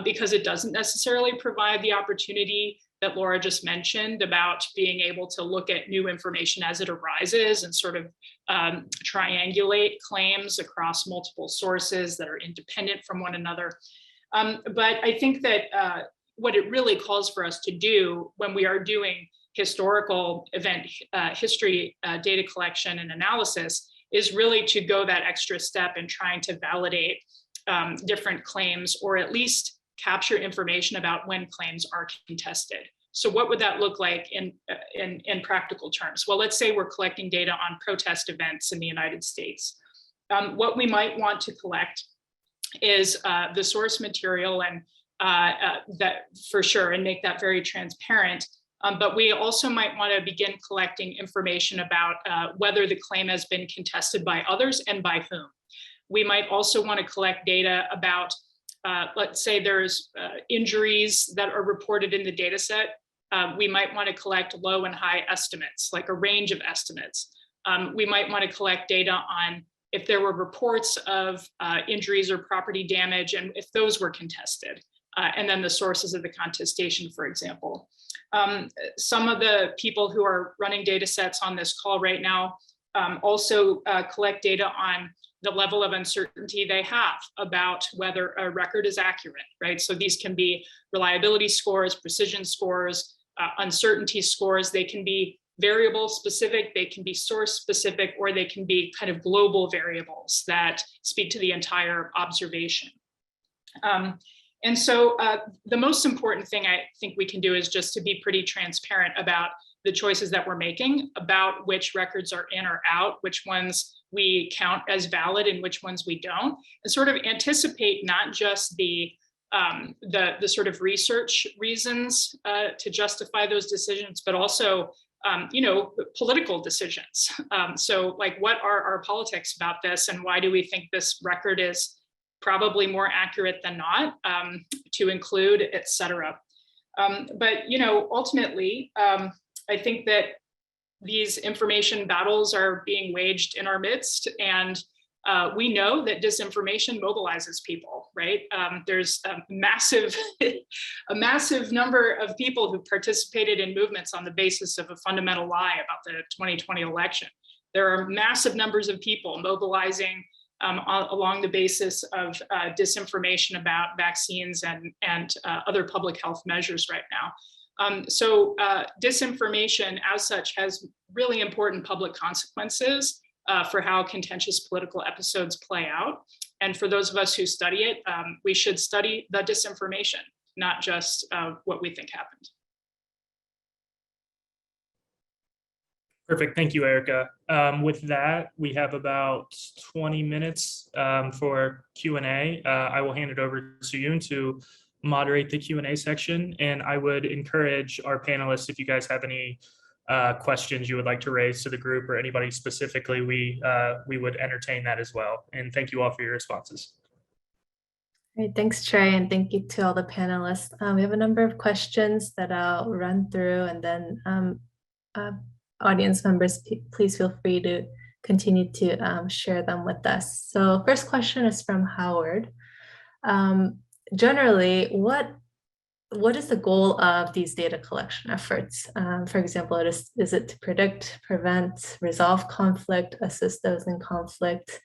because it doesn't necessarily provide the opportunity that Laura just mentioned about being able to look at new information as it arises and sort of triangulate claims across multiple sources that are independent from one another. But I think that what it really calls for us to do when we are doing historical event history data collection and analysis is really to go that extra step in trying to validate different claims, or at least capture information about when claims are contested. So what would that look like in practical terms? Well, let's say we're collecting data on protest events in the United States. What we might want to collect is the source material, and that for sure, and make that very transparent. But we also might want to begin collecting information about whether the claim has been contested by others and by whom. We might also want to collect data about, let's say there's injuries that are reported in the data set. We might want to collect low and high estimates, like a range of estimates. We might want to collect data on if there were reports of injuries or property damage, and if those were contested, and then the sources of the contestation, for example. Some of the people who are running data sets on this call right now also collect data on the level of uncertainty they have about whether a record is accurate, right? So these can be reliability scores, precision scores, uncertainty scores. They can be variable specific, they can be source specific, or they can be kind of global variables that speak to the entire observation. And so the most important thing I think we can do is just to be pretty transparent about the choices that we're making, about which records are in or out, which ones we count as valid and which ones we don't, and sort of anticipate not just the sort of research reasons to justify those decisions, but also political decisions. So like, what are our politics about this, and why do we think this record is probably more accurate than not to include, et cetera. But ultimately, I think that these information battles are being waged in our midst, and we know that disinformation mobilizes people, right? There's a massive number of people who participated in movements on the basis of a fundamental lie about the 2020 election. There are massive numbers of people mobilizing along the basis of disinformation about vaccines and other public health measures right now. So disinformation as such has really important public consequences for how contentious political episodes play out. And for those of us who study it, we should study the disinformation, not just what we think happened. Perfect. Thank you, Erica. With that, we have about 20 minutes for Q&A. I will hand it over to you to moderate the Q&A section, and I would encourage our panelists, if you guys have any questions you would like to raise to the group or anybody specifically, we would entertain that as well. And thank you all for your responses. Great, thanks, Trey, and thank you to all the panelists. We have a number of questions that I'll run through, and then audience members, please feel free to continue to share them with us. So first question is from Howard. Generally, what is the goal of these data collection efforts? For example, is it to predict, prevent, resolve conflict, assist those in conflict?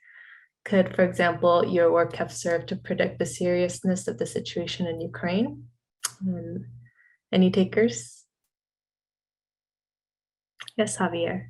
Could, for example, your work have served to predict the seriousness of the situation in Ukraine? Any takers? Yes, Javier.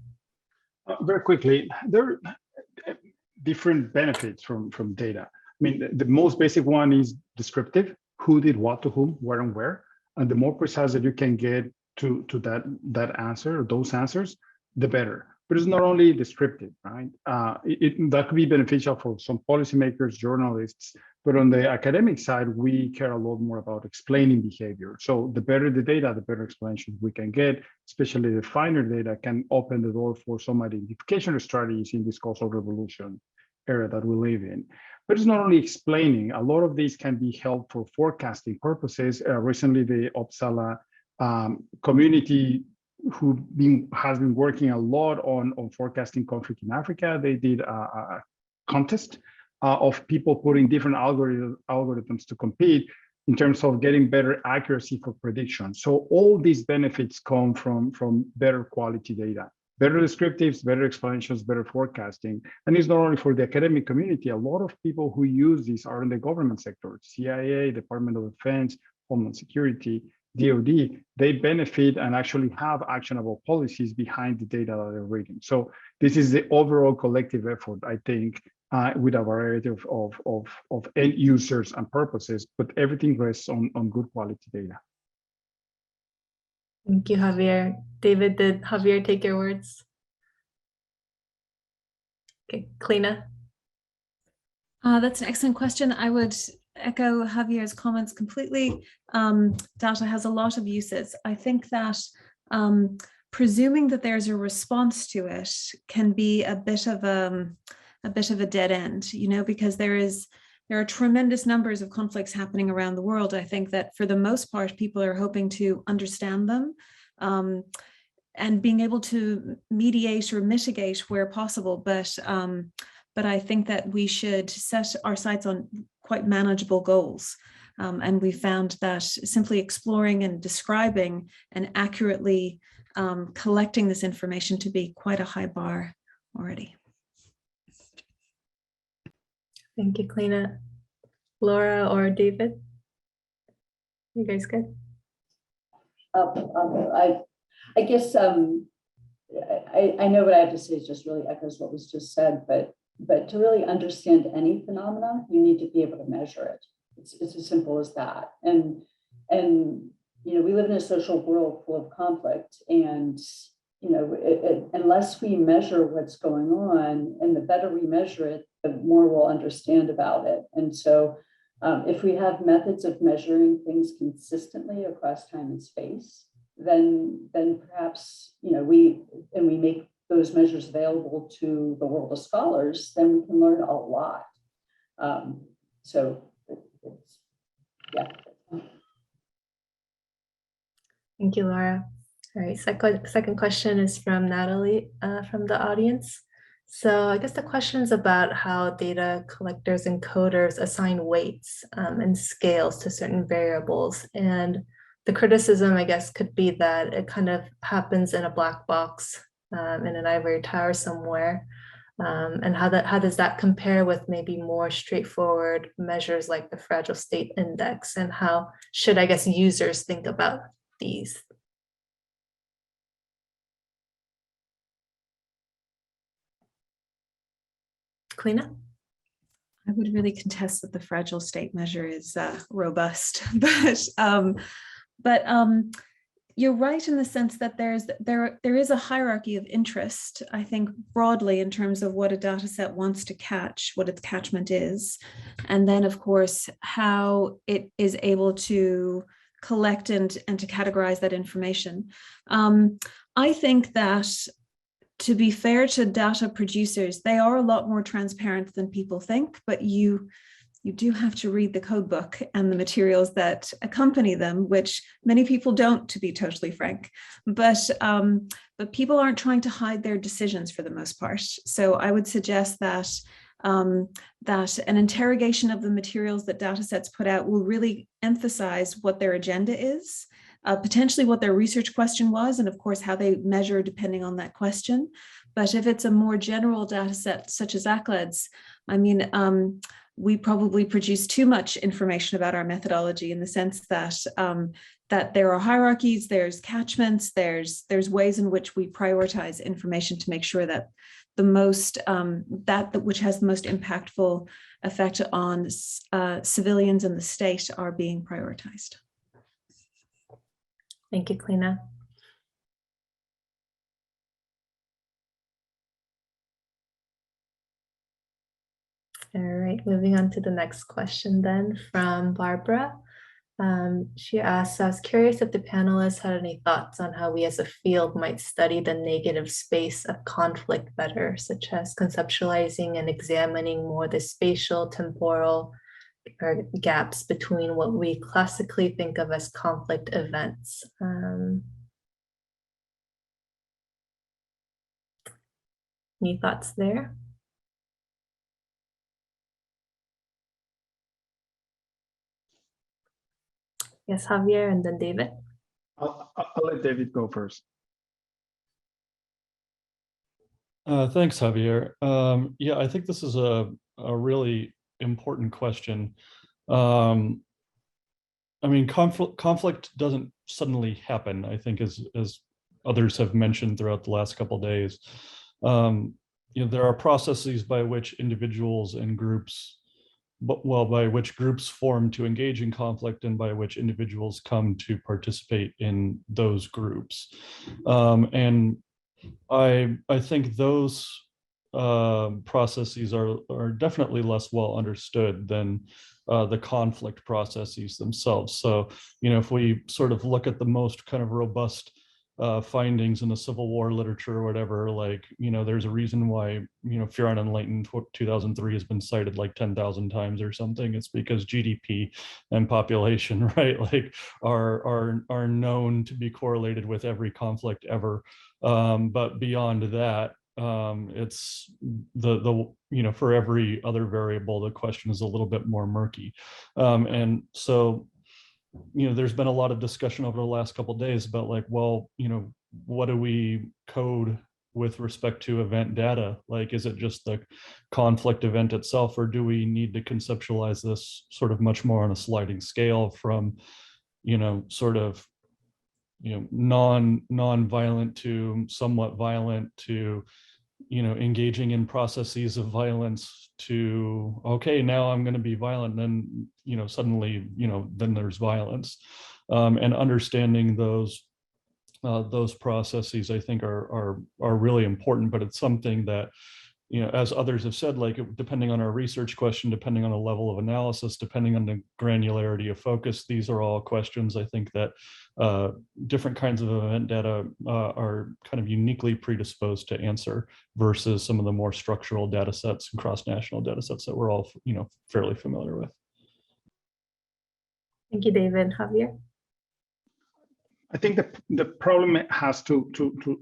Very quickly, there are different benefits from data. I mean, the most basic one is descriptive: who did what to whom, where and where. And the more precise that you can get to that answer or those answers, the better. But it's not only descriptive, right? That could be beneficial for some policymakers, journalists, but on the academic side, we care a lot more about explaining behavior. So the better the data, the better explanations we can get, especially the finer data can open the door for some identification strategies in this causal revolution era that we live in. But it's not only explaining, a lot of these can be held for forecasting purposes. Recently, the Uppsala community has been working a lot on forecasting conflict in Africa. They did a contest of people putting different algorithms to compete in terms of getting better accuracy for prediction. So all these benefits come from better quality data, better descriptives, better explanations, better forecasting. And it's not only for the academic community. A lot of people who use these are in the government sector: CIA, Department of Defense, Homeland Security. DoD, they benefit and actually have actionable policies behind the data that they're reading. So this is the overall collective effort, I think, with a variety of end users and purposes, but everything rests on good quality data. Thank you, Javier. David, did Javier take your words? Okay, Kleena. That's an excellent question. I would echo Javier's comments completely. Data has a lot of uses. I think that presuming that there's a response to it can be a bit of a dead end, because there are tremendous numbers of conflicts happening around the world. I think that for the most part, people are hoping to understand them and being able to mediate or mitigate where possible. But I think that we should set our sights on quite manageable goals. And we found that simply exploring and describing and accurately collecting this information to be quite a high bar already. Thank you, Kleena. Laura or David? You guys good? I guess I know what I have to say is just really echoes what was just said, but to really understand any phenomena, you need to be able to measure it. It's as simple as that. And we live in a social world full of conflict, and unless we measure what's going on, and the better we measure it, the more we'll understand about it. And so if we have methods of measuring things consistently across time and space, then perhaps we make those measures available to the world of scholars, then we can learn a lot. Yeah. Thank you, Laura. All right, second question is from Natalie from the audience. So I guess the question is about how data collectors and coders assign weights and scales to certain variables. And the criticism, I guess, could be that it kind of happens in a black box in an ivory tower somewhere. And how does that compare with maybe more straightforward measures like the Fragile State Index? And how should, I guess, users think about these? Kleena? I would really contest that the fragile state measure is robust, but you're right in the sense that there is a hierarchy of interest, I think, broadly in terms of what a data set wants to catch, what its catchment is, and then, of course, how it is able to collect and to categorize that information. I think that, to be fair to data producers, they are a lot more transparent than people think, but you do have to read the code book and the materials that accompany them, which many people don't, to be totally frank. But people aren't trying to hide their decisions for the most part. So I would suggest that that an interrogation of the materials that data sets put out will really emphasize what their agenda is, potentially what their research question was, and of course how they measure depending on that question. But if it's a more general data set such as ACLED's, I mean, we probably produce too much information about our methodology in the sense that that there are hierarchies, there's catchments, there's ways in which we prioritize information to make sure that the most that which has the most impactful effect on civilians and the state are being prioritized. Thank you, Kleena. All right, moving on to the next question then from Barbara. She asks, I was curious if the panelists had any thoughts on how we as a field might study the negative space of conflict better, such as conceptualizing and examining more the spatial, temporal, or gaps between what we classically think of as conflict events. Any thoughts there? Yes, Javier, and then David. I'll let David go first. Thanks, Javier. Yeah, I think this is a really important question. I mean, conflict doesn't suddenly happen, I think, as others have mentioned throughout the last couple of days. There are processes by which individuals and groups, by which groups form to engage in conflict and by which individuals come to participate in those groups. And I think those processes are definitely less well understood than the conflict processes themselves. So, if we sort of look at the most kind of robust findings in the Civil War literature or whatever, there's a reason why, Fearon and Leighton 2003 has been cited like 10,000 times or something. It's because GDP and population, right, are known to be correlated with every conflict ever. But beyond that, it's for every other variable, the question is a little bit more murky. And so, there's been a lot of discussion over the last couple of days about what do we code with respect to event data? Is it just the conflict event itself, or do we need to conceptualize this sort of much more on a sliding scale from, non-violent to somewhat violent to, engaging in processes of violence to, okay, now I'm going to be violent. And then, suddenly, then there's violence. And understanding those processes, I think, are really important. But it's something that, as others have said, depending on our research question, depending on the level of analysis, depending on the granularity of focus, these are all questions I think that different kinds of event data are kind of uniquely predisposed to answer versus some of the more structural data sets and cross-national data sets that we're all, fairly familiar with. Thank you, David. Javier? I think the problem has two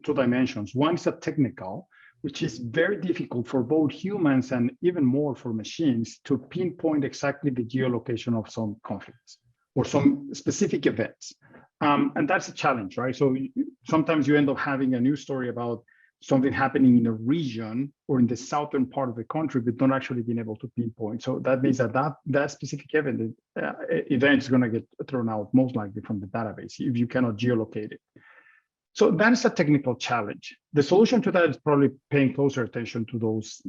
dimensions. One is a technical, which is very difficult for both humans and even more for machines to pinpoint exactly the geolocation of some conflicts or some specific events. And that's a challenge, right? So sometimes you end up having a news story about something happening in a region or in the southern part of the country, but not actually being able to pinpoint. So that means that specific event is going to get thrown out most likely from the database if you cannot geolocate it. So that is a technical challenge. The solution to that is probably paying closer attention to those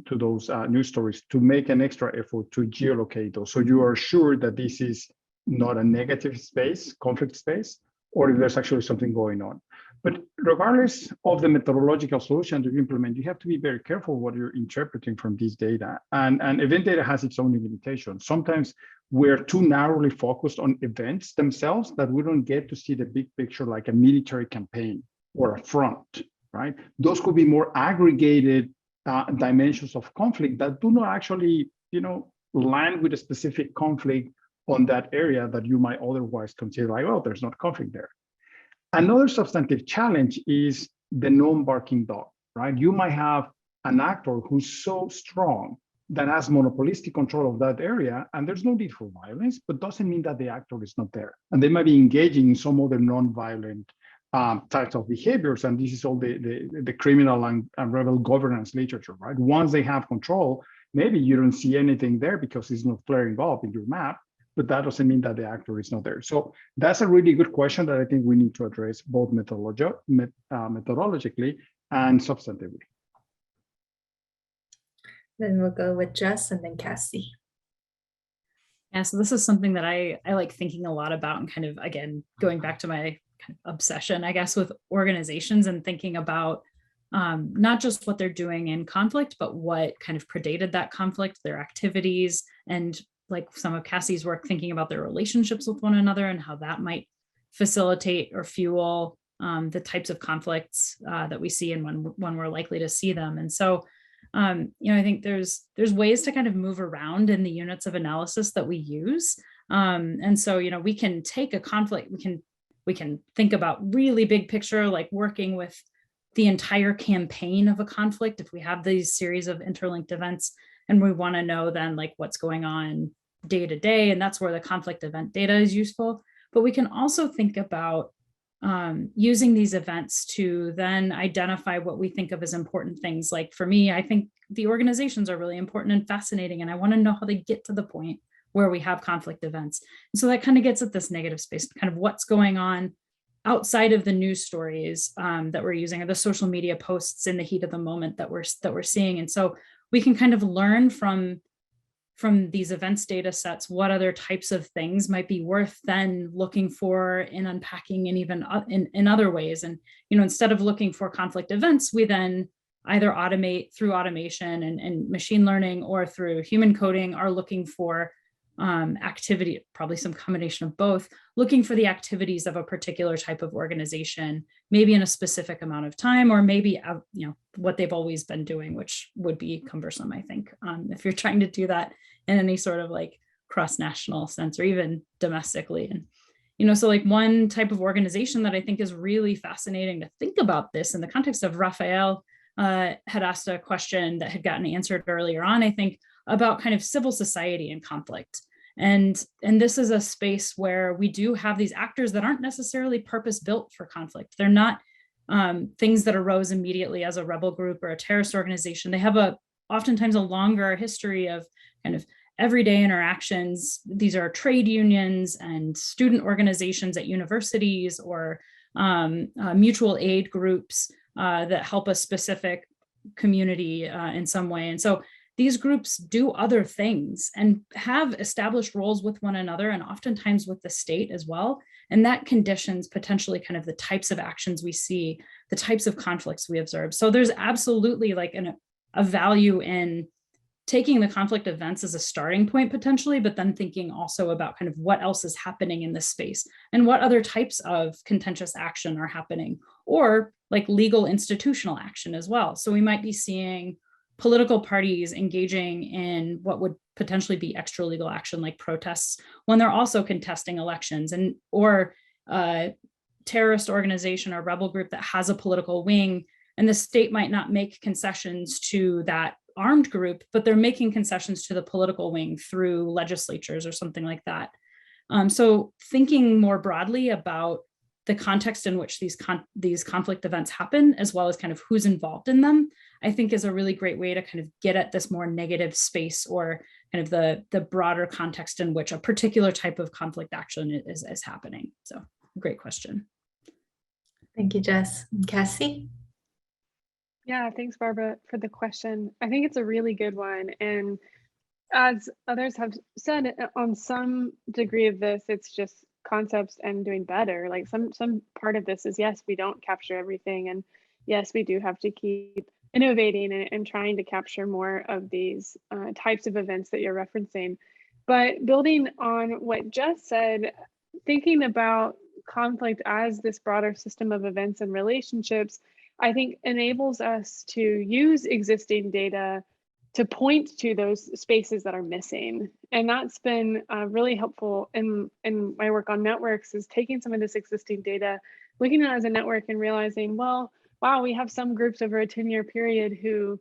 news stories, to make an extra effort to geolocate those, so you are sure that this is not a negative space, conflict space, or if there's actually something going on. But regardless of the methodological solution to implement, you have to be very careful what you're interpreting from these data. And event data has its own limitations. Sometimes we're too narrowly focused on events themselves that we don't get to see the big picture, like a military campaign or a front, right? Those could be more aggregated dimensions of conflict that do not actually, land with a specific conflict on that area that you might otherwise consider like, oh, there's not conflict there. Another substantive challenge is the non-barking dog, right? You might have an actor who's so strong that has monopolistic control of that area, and there's no need for violence, but doesn't mean that the actor is not there. And they might be engaging in some other non-violent types of behaviors, and this is all the criminal and rebel governance literature, right? Once they have control, maybe you don't see anything there because it's not flaring up in your map, but that doesn't mean that the actor is not there. So that's a really good question that I think we need to address both methodologically and substantively. Then we'll go with Jess and then Cassie. Yeah, so this is something that I like thinking a lot about, and kind of, again, going back to my kind of obsession, I guess, with organizations and thinking about not just what they're doing in conflict, but what kind of predated that conflict, their activities, and like some of Cassie's work, thinking about their relationships with one another and how that might facilitate or fuel the types of conflicts that we see and when we're likely to see them. And so, I think there's ways to kind of move around in the units of analysis that we use. And so, we can take a conflict, we can think about really big picture, like working with the entire campaign of a conflict. If we have these series of interlinked events, and we want to know then like what's going on day to day, and that's where the conflict event data is useful. But we can also think about using these events to then identify what we think of as important things. Like for me, I think the organizations are really important and fascinating, and I want to know how they get to the point where we have conflict events. And so that kind of gets at this negative space, kind of what's going on outside of the news stories that we're using, or the social media posts in the heat of the moment that we're seeing. And so we can kind of learn from these events data sets what other types of things might be worth then looking for in unpacking, and even in other ways. And instead of looking for conflict events, we then either automate through automation and machine learning, or through human coding, are looking for activity, probably some combination of both, looking for the activities of a particular type of organization, maybe in a specific amount of time, or maybe what they've always been doing, which would be cumbersome, I think, if you're trying to do that in any sort of like cross-national sense, or even domestically. And so like one type of organization that I think is really fascinating to think about this in the context of Raphael had asked a question that had gotten answered earlier on, I think, about kind of civil society and conflict. And this is a space where we do have these actors that aren't necessarily purpose-built for conflict. They're not things that arose immediately as a rebel group or a terrorist organization. They have oftentimes a longer history of kind of everyday interactions. These are trade unions and student organizations at universities, or mutual aid groups that help a specific community in some way. And so these groups do other things and have established roles with one another, and oftentimes with the state as well. And that conditions potentially kind of the types of actions we see, the types of conflicts we observe. So there's absolutely like a value in taking the conflict events as a starting point potentially, but then thinking also about kind of what else is happening in this space, and what other types of contentious action are happening, or like legal institutional action as well. So we might be seeing political parties engaging in what would potentially be extra legal action, like protests, when they're also contesting elections, or a terrorist organization or rebel group that has a political wing, and the state might not make concessions to that armed group, but they're making concessions to the political wing through legislatures or something like that. So thinking more broadly about the context in which these conflict events happen, as well as kind of who's involved in them, I think is a really great way to kind of get at this more negative space, or kind of the broader context in which a particular type of conflict action is happening. So great question. Thank you, Jess. Cassie? Yeah, thanks, Barbara, for the question. I think it's a really good one. And as others have said, on some degree of this, it's just concepts and doing better. Like some part of this is, yes, we don't capture everything. And yes, we do have to keep innovating and trying to capture more of these types of events that you're referencing. But building on what Jess said, thinking about conflict as this broader system of events and relationships, I think enables us to use existing data to point to those spaces that are missing. And that's been really helpful in my work on networks, is taking some of this existing data, looking at it as a network and realizing, well, wow, we have some groups over a 10-year period who,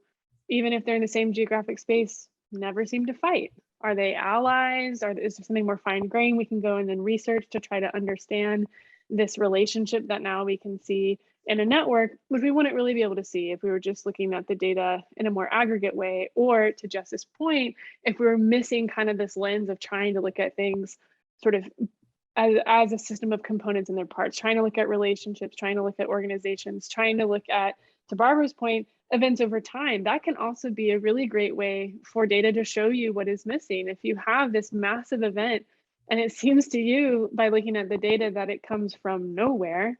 even if they're in the same geographic space, never seem to fight. Are they allies? Is there something more fine-grained we can go and then research to try to understand this relationship that now we can see in a network, which we wouldn't really be able to see if we were just looking at the data in a more aggregate way, or to Jess's point, if we were missing kind of this lens of trying to look at things sort of as a system of components in their parts, trying to look at relationships, trying to look at organizations, trying to look at, to Barbara's point, events over time. That can also be a really great way for data to show you what is missing. If you have this massive event and it seems to you by looking at the data that it comes from nowhere,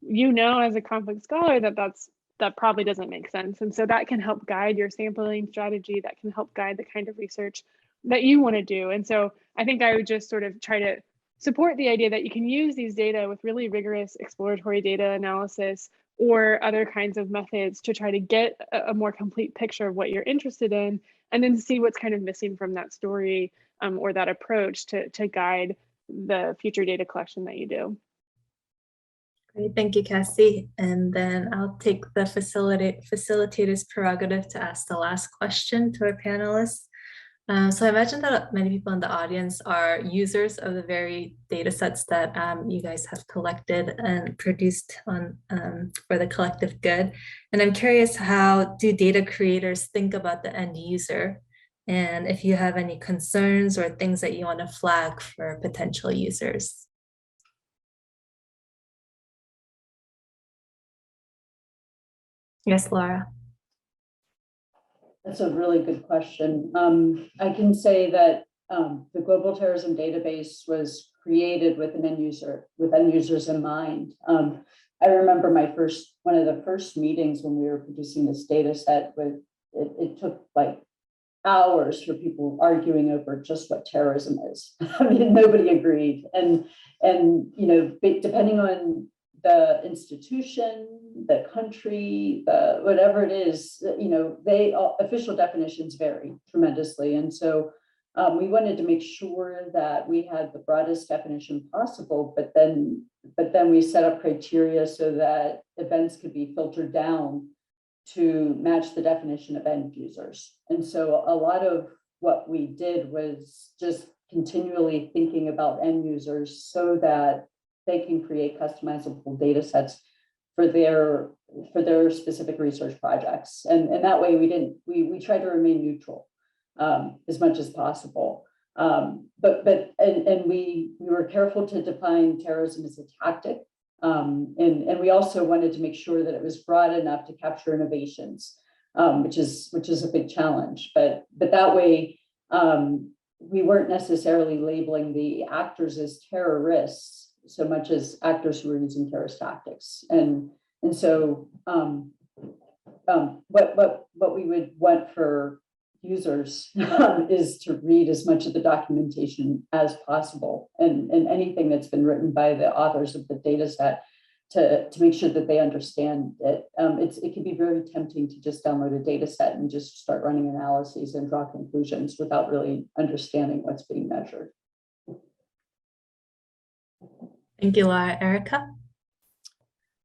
as a conflict scholar that probably doesn't make sense. And so that can help guide your sampling strategy, that can help guide the kind of research that you want to do. And so I think I would just sort of try to support the idea that you can use these data with really rigorous exploratory data analysis or other kinds of methods to try to get a more complete picture of what you're interested in, and then see what's kind of missing from that story or that approach to guide the future data collection that you do. Great, thank you, Cassie. And then I'll take the facilitator's prerogative to ask the last question to our panelists. So I imagine that many people in the audience are users of the very data sets that you guys have collected and produced on for the collective good. And I'm curious, how do data creators think about the end user and if you have any concerns or things that you want to flag for potential users. Yes, Laura. That's a really good question. I can say that the Global Terrorism Database was created with end users in mind. I remember one of the first meetings when we were producing this data set. It took like hours for people arguing over just what terrorism is. I mean, nobody agreed, and you know, depending on the institution, the country, whatever it is, you know, official definitions vary tremendously. And so we wanted to make sure that we had the broadest definition possible, but then we set up criteria so that events could be filtered down to match the definition of end users. And so a lot of what we did was just continually thinking about end users so that they can create customizable data sets for their specific research projects. And that way we tried to remain neutral as much as possible. But we were careful to define terrorism as a tactic. And we also wanted to make sure that it was broad enough to capture innovations, which is a big challenge. But that way, we weren't necessarily labeling the actors as terrorists so much as actors who were using terrorist tactics. And so what we would want for users is to read as much of the documentation as possible, and anything that's been written by the authors of the data set to make sure that they understand it. It can be very tempting to just download a data set and just start running analyses and draw conclusions without really understanding what's being measured. Thank you, Laura. Erica?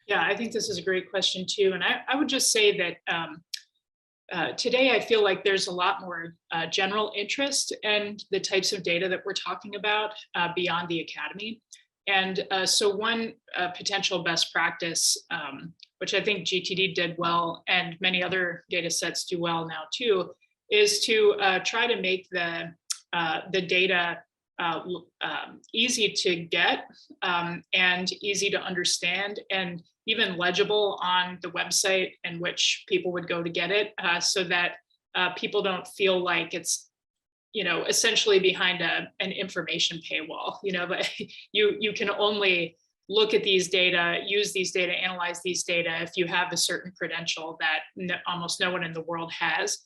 Yeah, I think this is a great question too. And I would just say that today I feel like there's a lot more general interest in the types of data that we're talking about beyond the academy. And so one potential best practice, which I think GTD did well and many other data sets do well now too, is to try to make the data easy to get and easy to understand, and even legible on the website in which people would go to get it, so that people don't feel like it's, you know, essentially behind an information paywall. You know, but you can only look at these data, use these data, analyze these data if you have a certain credential that almost no one in the world has.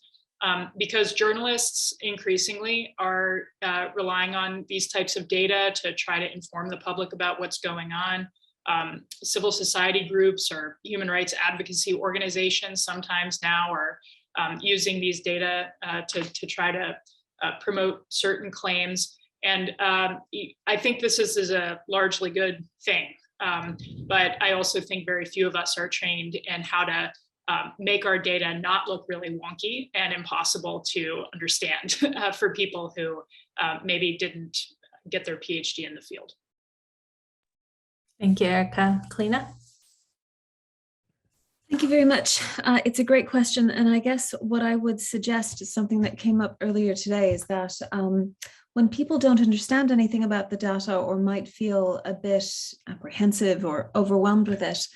Because journalists increasingly are relying on these types of data to try to inform the public about what's going on. Civil society groups or human rights advocacy organizations sometimes now are using these data to try to promote certain claims. And I think this is a largely good thing. But I also think very few of us are trained in how to make our data not look really wonky and impossible to understand for people who maybe didn't get their PhD in the field. Thank you, Erica. Kalina? Thank you very much. It's a great question. And I guess what I would suggest is something that came up earlier today, is that when people don't understand anything about the data or might feel a bit apprehensive or overwhelmed with it,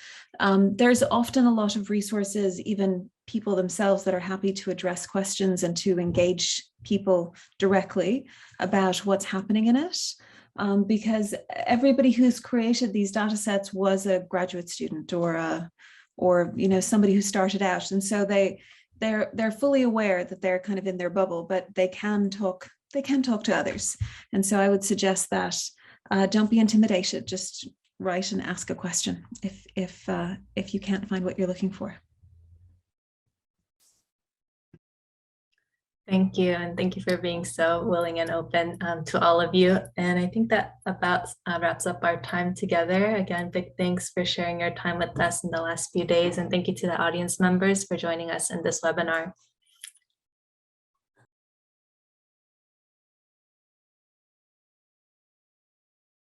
there's often a lot of resources, even people themselves, that are happy to address questions and to engage people directly about what's happening in it. Because everybody who's created these data sets was a graduate student or you know, somebody who started out, and so they're fully aware that they're kind of in their bubble, but they can talk to others. And so I would suggest that don't be intimidated. Just write and ask a question if you can't find what you're looking for. Thank you, and thank you for being so willing and open to all of you. And I think that about wraps up our time together. Again, big thanks for sharing your time with us in the last few days, and thank you to the audience members for joining us in this webinar.